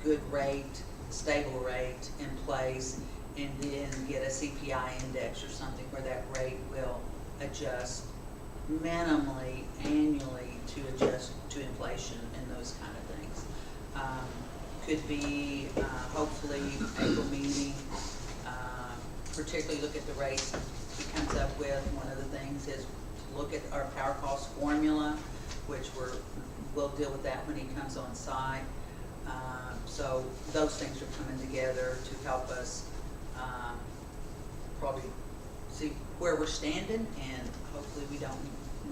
good rate, stable rate in place, and then get a CPI index or something where that rate will adjust minimally annually to adjust to inflation and those kind of things. Could be hopefully April meeting, particularly look at the rates he comes up with. One of the things is to look at our power cost formula, which we'll deal with that when he comes on site. So those things are coming together to help us probably see where we're standing, and hopefully we don't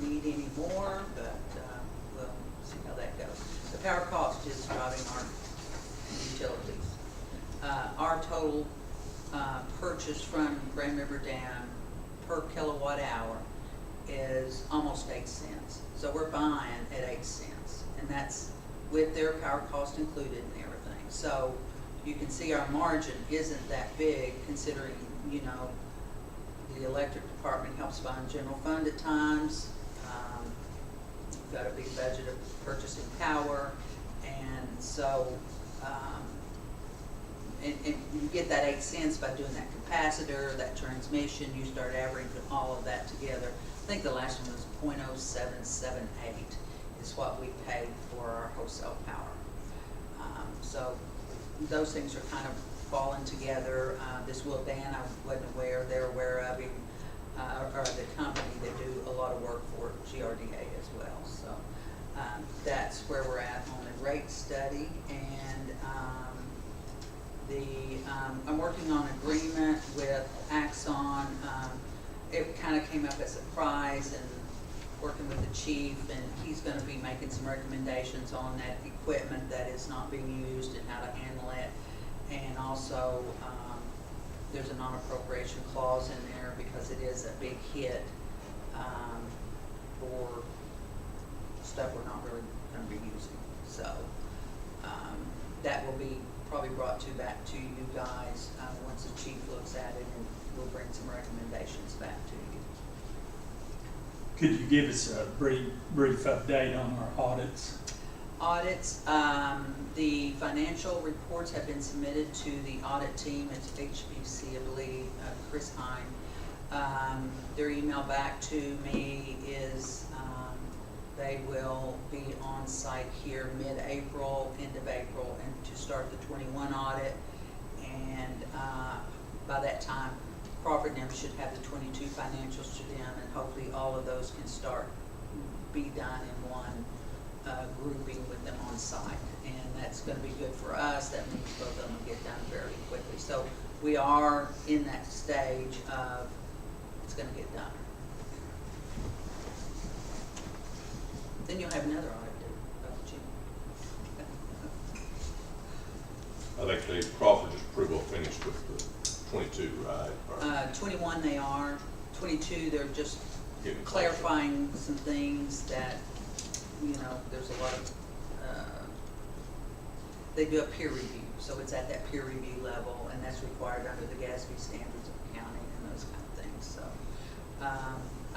need any more, but we'll see how that goes. The power cost is driving our utilities. Our total purchase from Grand River Dam per kilowatt hour is almost 8 cents. So we're buying at 8 cents, and that's with their power cost included and everything. So you can see our margin isn't that big, considering, you know, the electric department helps fund general fund at times. You've got a big budget of purchasing power, and so and you get that 8 cents by doing that capacitor, that transmission, you start averaging all of that together. I think the last one was 0.0778 is what we paid for our wholesale power. So those things are kind of falling together. This Will Dan, I wasn't aware, they're aware of him, or the company that do a lot of work for GRDA as well. So that's where we're at on the rate study. And I'm working on agreement with Axon. It kind of came up as a surprise, and working with the chief, and he's going to be making some recommendations on that equipment that is not being used and how to handle it. And also, there's a non-appropriation clause in there because it is a big hit for stuff we're not really going to be using. So that will be probably brought back to you guys once the chief looks at it, and we'll bring some recommendations back to you. Could you give us a brief update on our audits? Audits, the financial reports have been submitted to the audit team. It's HPC, I believe, Chris Hine. Their email back to me is they will be on site here mid-April, end of April, and to start the 21 audit. And by that time, Crawford and them should have the 22 financials to them, and hopefully all of those can be done in one grouping with them on site. And that's going to be good for us. That means both of them will get done fairly quickly. So we are in that stage of it's going to get done. Then you'll have another audit due, don't you? I think Crawford just pretty well finished with the 22, right? 21 they are. 22 they're just Getting clarifying some things that, you know, there's a lot of, they do a peer review. So it's at that peer review level, and that's required under the GASB standards of accounting and those kind of things. So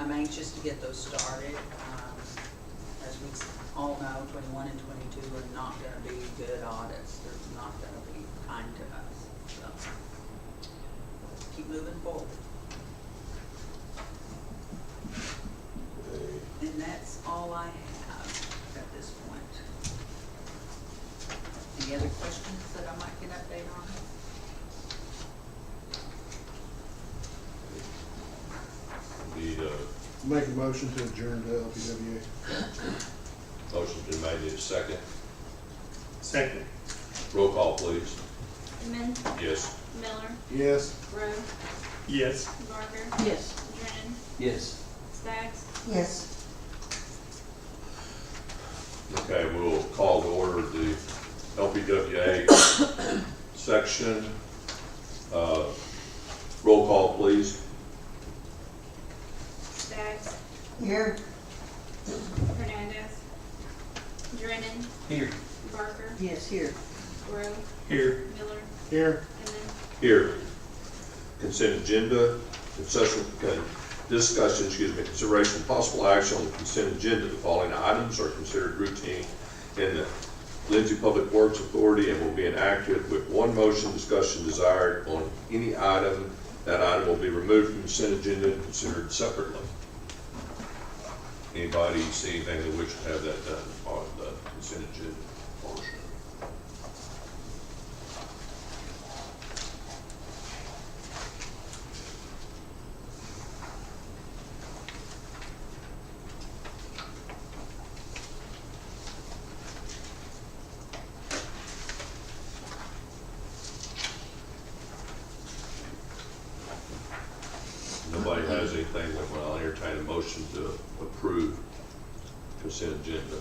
I'm anxious to get those started. As we all know, 21 and 22 are not going to be good audits. They're not going to be kind to us. So keep moving forward. And that's all I have at this point. Any other questions that I might get update on? Make a motion to adjourn to LPWA. Motion's been made, need a second. Second. Roll call, please. Inman, Yes. Miller, Yes. Rowe, Yes. Barker, Yes. Drennan, Yes. Staggs. Yes. Okay, we'll call to order the LPWA section. Roll call, please. Staggs, Here. Hernandez, Drennan, Here. Barker, Yes, here. Rowe, Here. Miller, Here. Inman. Here. Consent agenda, consideration of possible action on the consent agenda. The following items are considered routine in the Lindsay Public Works Authority and will be enacted with one motion. Discussion desired on any item. That item will be removed from the consent agenda and considered separately. Anybody see anything that wish to have that done on the consent agenda portion? Nobody has anything, then I'll entertain a motion to approve consent agenda.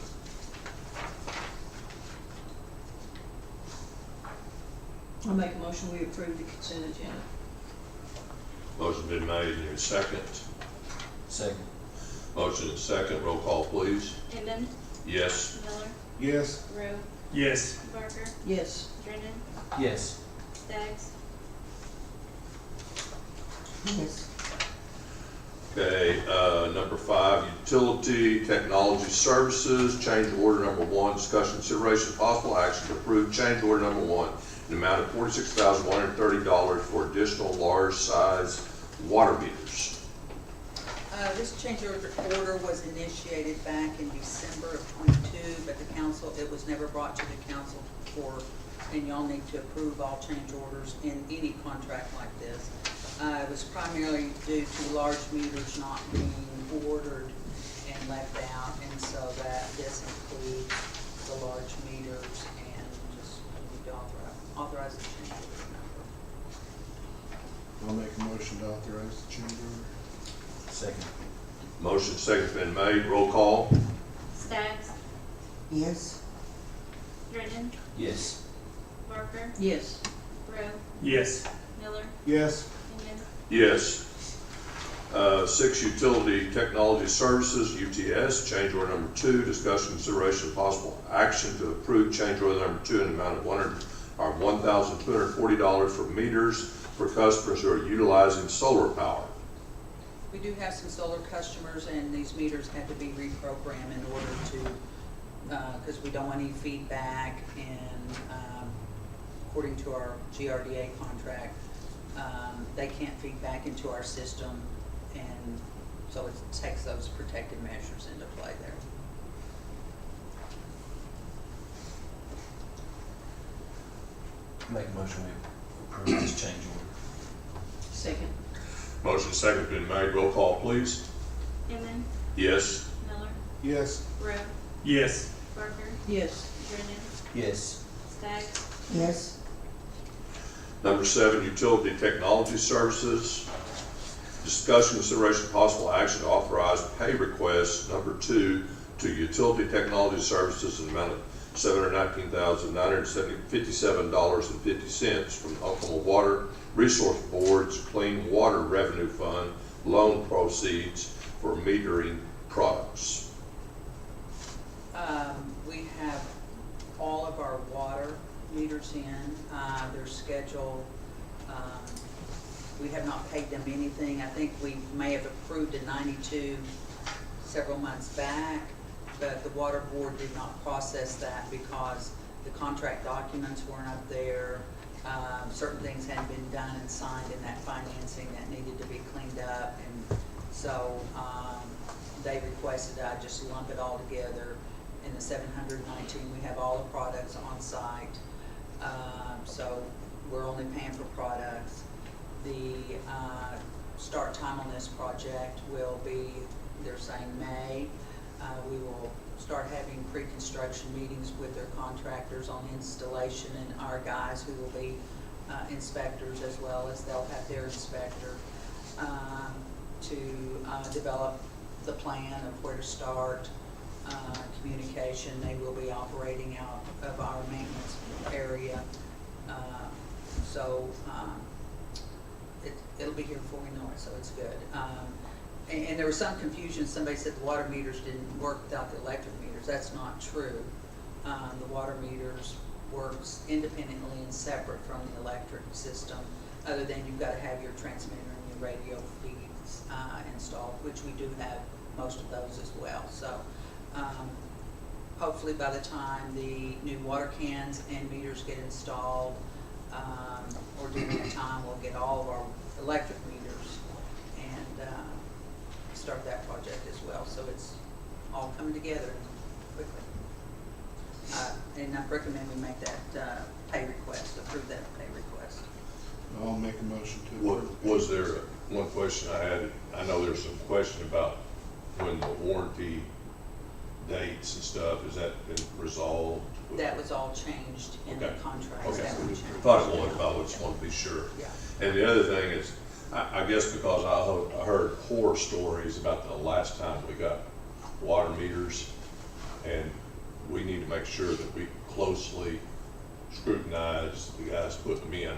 I'll make a motion, we approve the consent agenda. Motion's been made, and there's a second. Second. Motion and second, roll call, please. Inman, Yes. Miller, Yes. Rowe, Yes. Barker, Yes. Drennan, Yes. Staggs. Yes. Okay, number 5, utility technology services, change order number 1, discussion consideration possible action to approve change order number 1 the amount of $46,130 for additional large size water meters. This change order was initiated back in December of '22, but the council, it was never brought to the council for, and y'all need to approve all change orders in any contract like this. It was primarily due to large meters not being ordered and left out, and so that this includes the large meters and just need to authorize the change order number. I'll make a motion to authorize the change order. Second. Motion second's been made. Roll call. Staggs, Yes. Brennan, Yes. Parker, Yes. Rowe, Yes. Miller, Yes. Kenyon. Yes. 6, Utility Technology Services, UTS, change order number 2, discussion, consideration, and possible action to approve change order number 2 in the amount of $1,240 for meters for customers who are utilizing solar power. We do have some solar customers, and these meters have to be reprogrammed in order to, because we don't want any feedback, and according to our GRDA contract, they can't feed back into our system, and so it takes those protective measures into play there. Make a motion we approve this change order. Second. Motion second's been made. Roll call, please. Inman, Yes. Miller, Yes. Rowe, Yes. Parker, Yes. Brennan, Yes. Staggs, Yes. Number 7, Utility Technology Services, discussion, consideration, possible action to authorize pay request number 2 to Utility Technology Services in the amount of $719,957.50 from the Oklahoma Water Resource Board's Clean Water Revenue Fund loan proceeds for metering products. We have all of our water meters in, they're scheduled. We have not paid them anything. I think we may have approved a 92 several months back, but the water board did not process that because the contract documents weren't up there. Certain things hadn't been done and signed in that financing that needed to be cleaned up, and so they requested I just lump it all together in the 719. We have all the products on site, so we're only paying for products. The start time on this project will be, they're saying May. We will start having pre-construction meetings with their contractors on installation, and our guys who will be inspectors, as well as they'll have their inspector to develop the plan of where to start. Communication, they will be operating out of our maintenance area. It'll be here before we know it, so it's good. And there was some confusion. Somebody said the water meters didn't work without the electric meters. That's not true. The water meters works independently and separate from the electric system, other than you've got to have your transmitter and your radio feeds installed, which we do have most of those as well. So hopefully by the time the new water cans and meters get installed, or during that time, we'll get all of our electric meters and start that project as well. So it's all coming together quickly. And I recommend we make that pay request, approve that pay request. I'll make a motion to What, approve. was there, one question I had, I know there's some question about when the warranty dates and stuff, has that been resolved? That was all changed in the Okay. contracts Okay, that were changed. thought it was, but I just wanted to be sure. Yeah. And the other thing is, I guess because I heard horror stories about the last time we got water meters, and we need to make sure that we closely scrutinize the guys putting them in.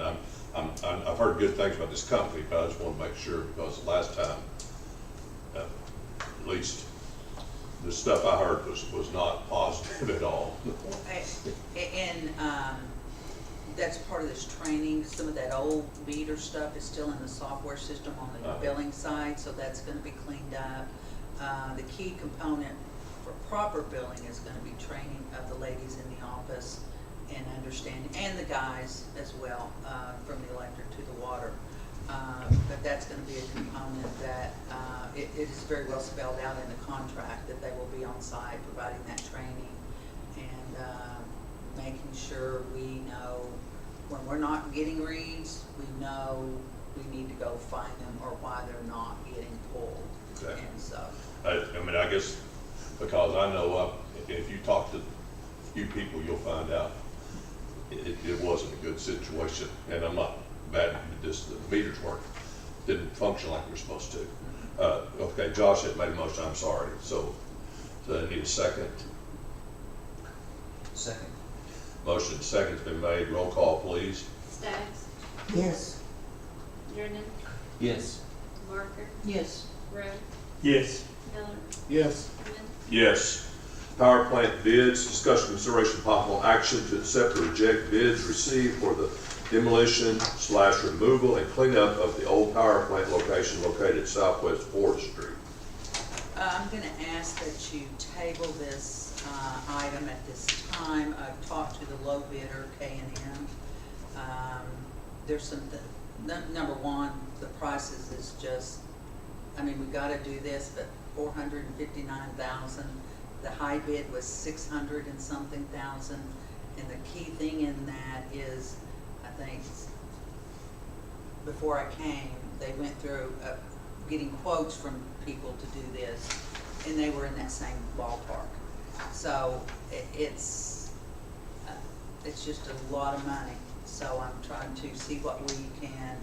I've heard good things about this company, but I just want to make sure, because the last time, at least the stuff I heard was not positive at all. And that's part of this training. Some of that old meter stuff is still in the software system on the billing side, so that's going to be cleaned up. The key component for proper billing is going to be training of the ladies in the office and understanding, and the guys as well, from the electric to the water. But that's gonna be a component that, it is very well spelled out in the contract that they will be on site providing that training and, making sure we know when we're not getting reads, we know we need to go find them or why they're not getting pulled. Okay. And so, I mean, I guess, because I know, if you talk to a few people, you'll find out it wasn't a good situation. And I'm not bad at this, the meters didn't function like they're supposed to. Okay, Josh had made a motion, I'm sorry. So I need a second. Second. Motion second's been made. Roll call, please. Staggs, Yes. Jordan, Yes. Barker, Yes. Rowe, Yes. Miller, Yes. Inman, Yes. Power plant bids, discussion, consideration, possible action to accept or reject bids received for the demolition/removal and cleanup of the old power plant location located at Southwest 4th Street. I'm gonna ask that you table this, item at this time. I've talked to the low bidder, K&M. There's some, number one, the prices is just, I mean, we gotta do this, but $459,000. The high bid was 600 and something thousand. And the key thing in that is, I think, before I came, they went through getting quotes from people to do this, and they were in that same ballpark. So it's just a lot of money. So I'm trying to see what we can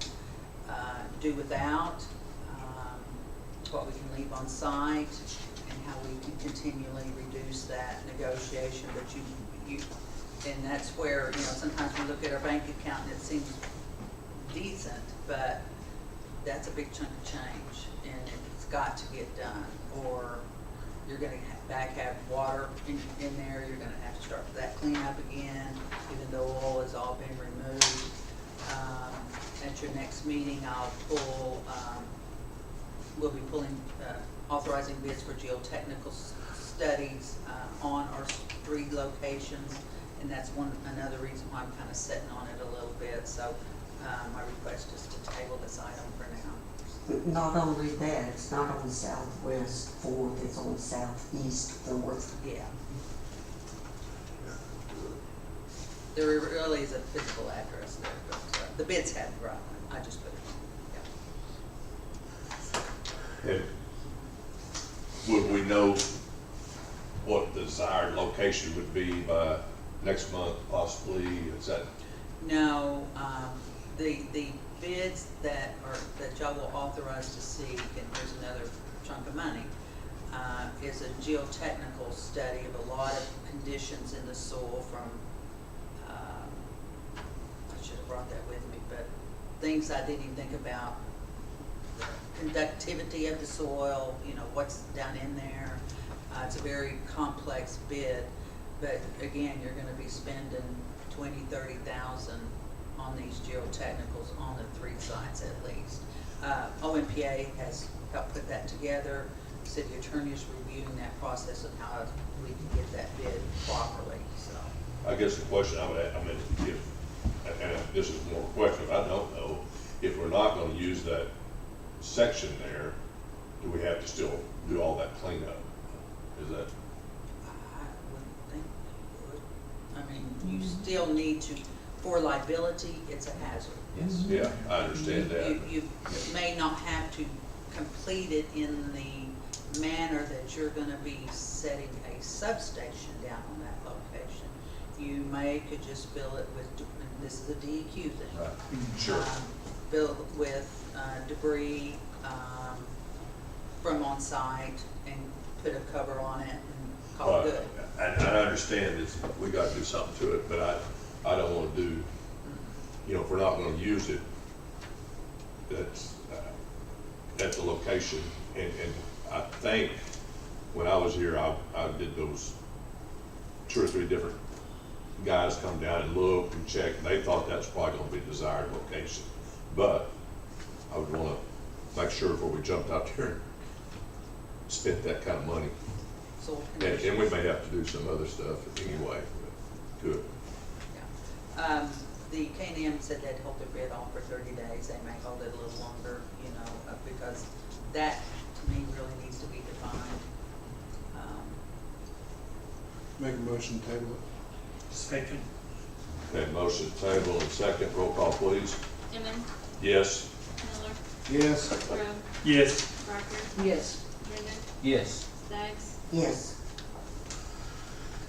do without, what we can leave on site, and how we can continually reduce that negotiation. But and that's where, sometimes we look at our bank account and it seems decent, but that's a big chunk of change, and it's got to get done, or you're gonna have water in there, you're gonna have to start that cleanup again, even though oil has all been removed. At your next meeting, we'll be authorizing bids for geotechnical studies on our 3 locations, and that's another reason why I'm kind of sitting on it a little bit. So my request is to table this item for now. Not only that, it's not on Southwest 4th, it's on Southeast 4th. Yeah. There really is a physical address there, but the bids had the right one. I just put it on. Yeah. And would we know what the desired location would be by next month, possibly? Is that? No, the bids that y'all will authorize to seek, and here's another chunk of money, is a geotechnical study of a lot of conditions in the soil from, I should have brought that with me, but things I didn't even think about. The conductivity of the soil, what's down in there. It's a very complex bid, but again, you're gonna be spending $20,000-$30,000 on these geotechnicals on the 3 sites at least. OMPA has helped put that together. City attorney is reviewing that process of how we can get that bid properly, so. I guess the question I would ask, and this is more a question, I don't know, if we're not gonna use that section there, do we have to still do all that cleanup? Is that? I wouldn't think you would. I mean, you still need to, for liability, it's a hazard. Yes. Yeah, I understand that. You may not have to complete it in the manner that you're gonna be setting a substation down on that location. You could just fill it with, this is a DEQ thing. Right. Sure. Fill it with debris from on site and put a cover on it and call it good. And I understand we gotta do something to it, but I don't wanna do, if we're not gonna use it, that's at the location. And I think when I was here, I did those 2 or 3 different guys come down and look and check, and they thought that's probably gonna be a desired location. But I would wanna make sure before we jumped out there and spent that kind of money. Soil And we conditions. may have to do some other stuff anyway. Good. them said they'd hold their bid off for 30 days. They may hold it a little longer, you know, because that, to me, really needs to be defined. Make a motion to table it. Second. Okay, motion to table and second, roll call please. Inman, Yes. Miller, Yes. Rowe, Yes. Parker, Yes. Brennan, Yes. Staggs, Yes.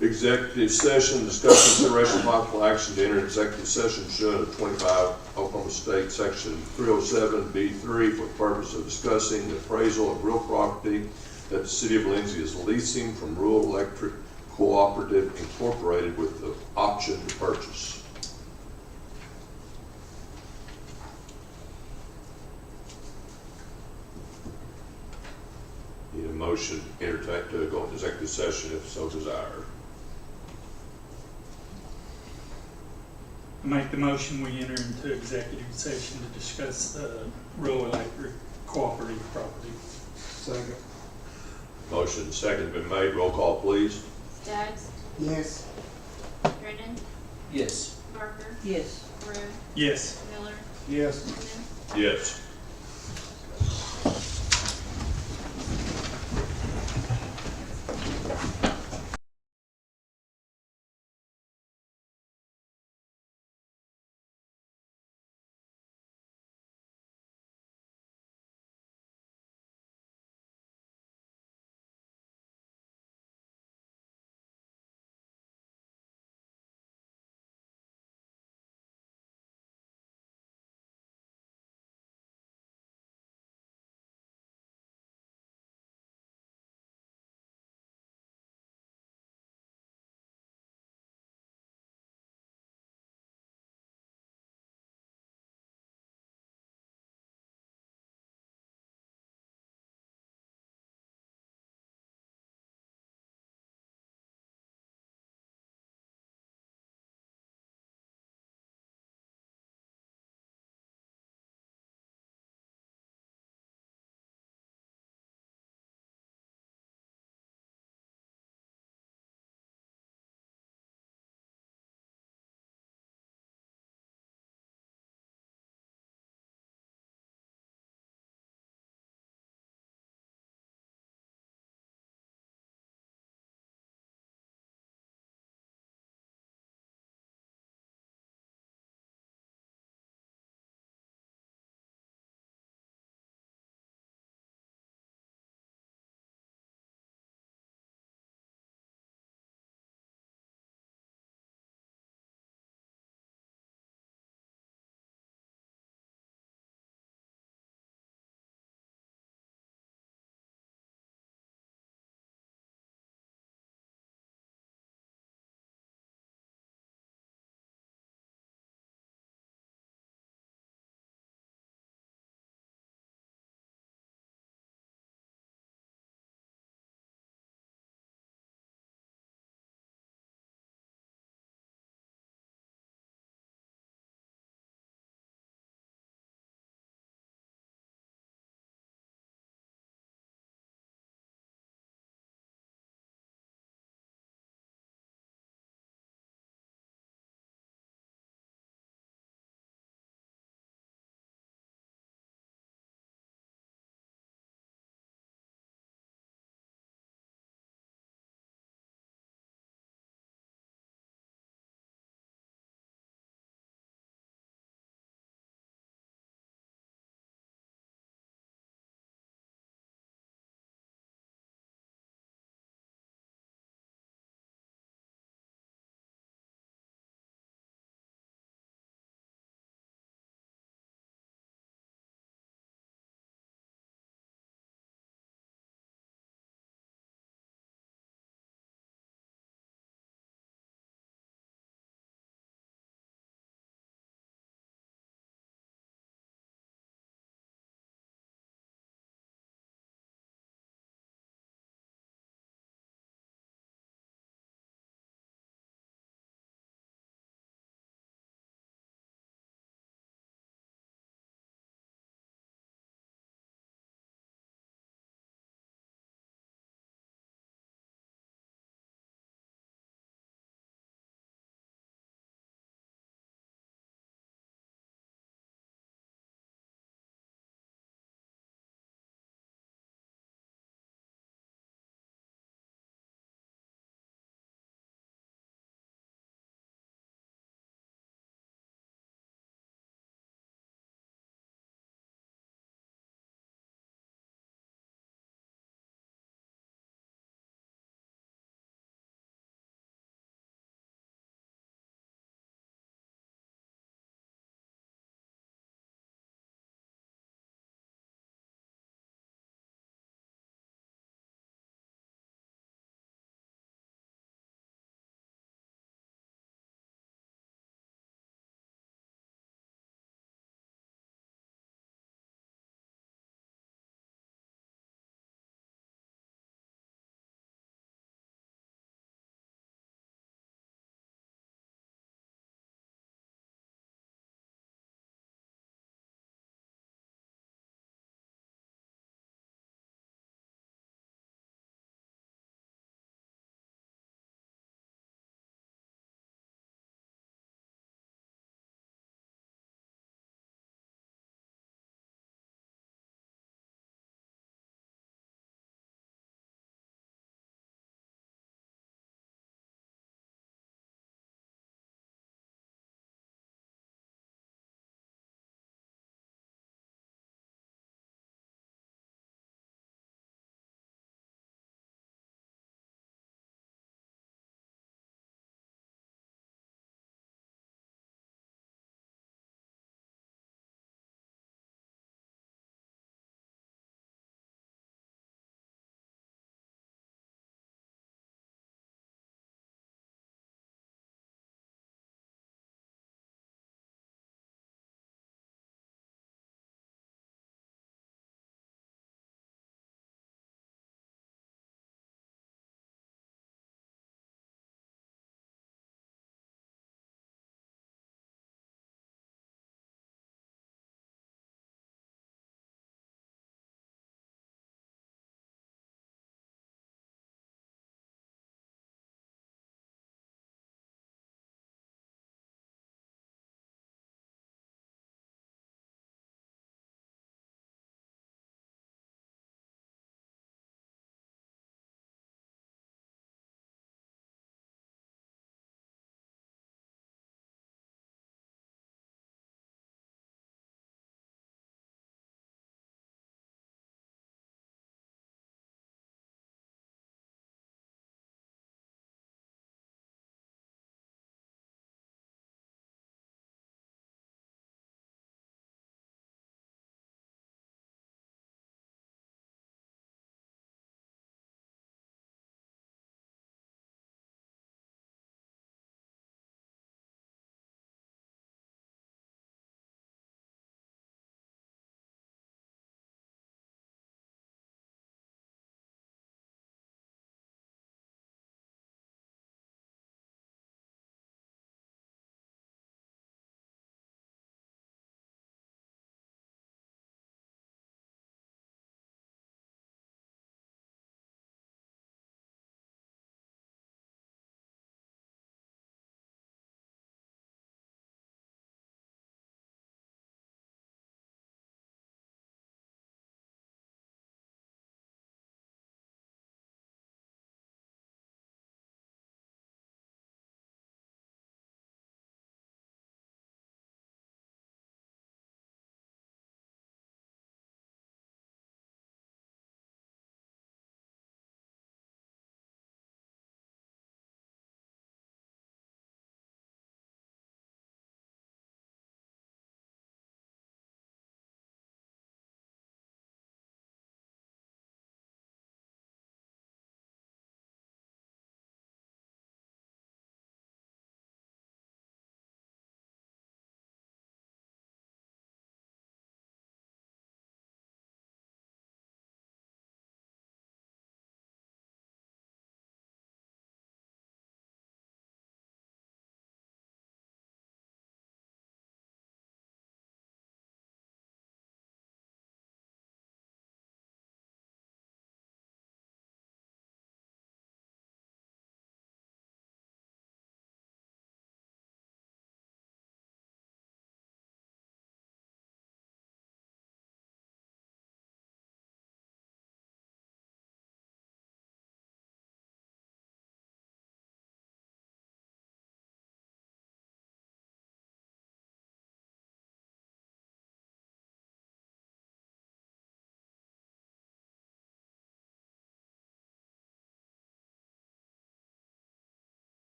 Executive session, discussion, consideration, possible action to enter executive session pursuant to 25 Oklahoma State Section 307B3 for the purpose of discussing the appraisal of real property that the city of Lindsay is leasing from Rural Electric Cooperative Incorporated with the option to purchase. Need a motion entertain to go into executive session if so desired. I make the motion, we enter into executive session to discuss the rural electric cooperative property. Second. Motion second been made, roll call please. Staggs, Yes. Brennan, Yes. Parker, Yes. Rowe, Yes. Miller, Yes. Inman. Yes.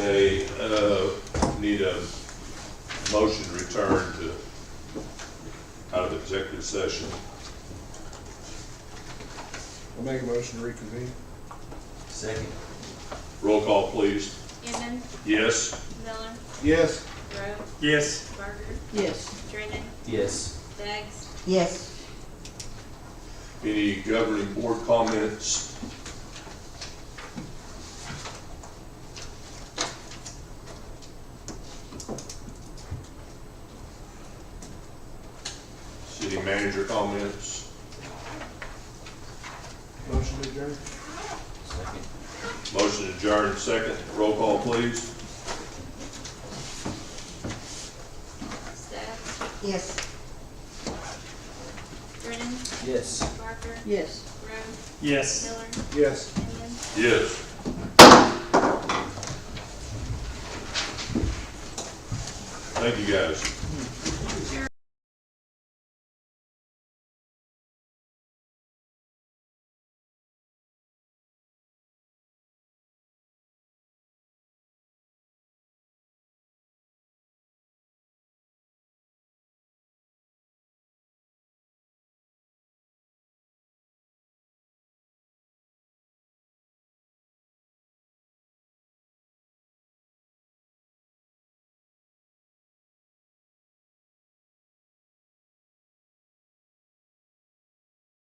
Okay, need a motion to return to, out of the executive session. I'll make a motion to reconvene. Second. Roll call, please. Inman, Yes? Miller, Yes. Rowe, Yes. Barker, Yes. Drennan, Yes. Daggs, Yes. Any governing board comments? City manager comments? Motion to adjourn. Second. Motion adjourned, second. Roll call, please. Staggs, Yes. Drennan, Yes. Barker, Yes. Rowe, Yes. Miller, Yes. Inman. Yes. Thank you, guys.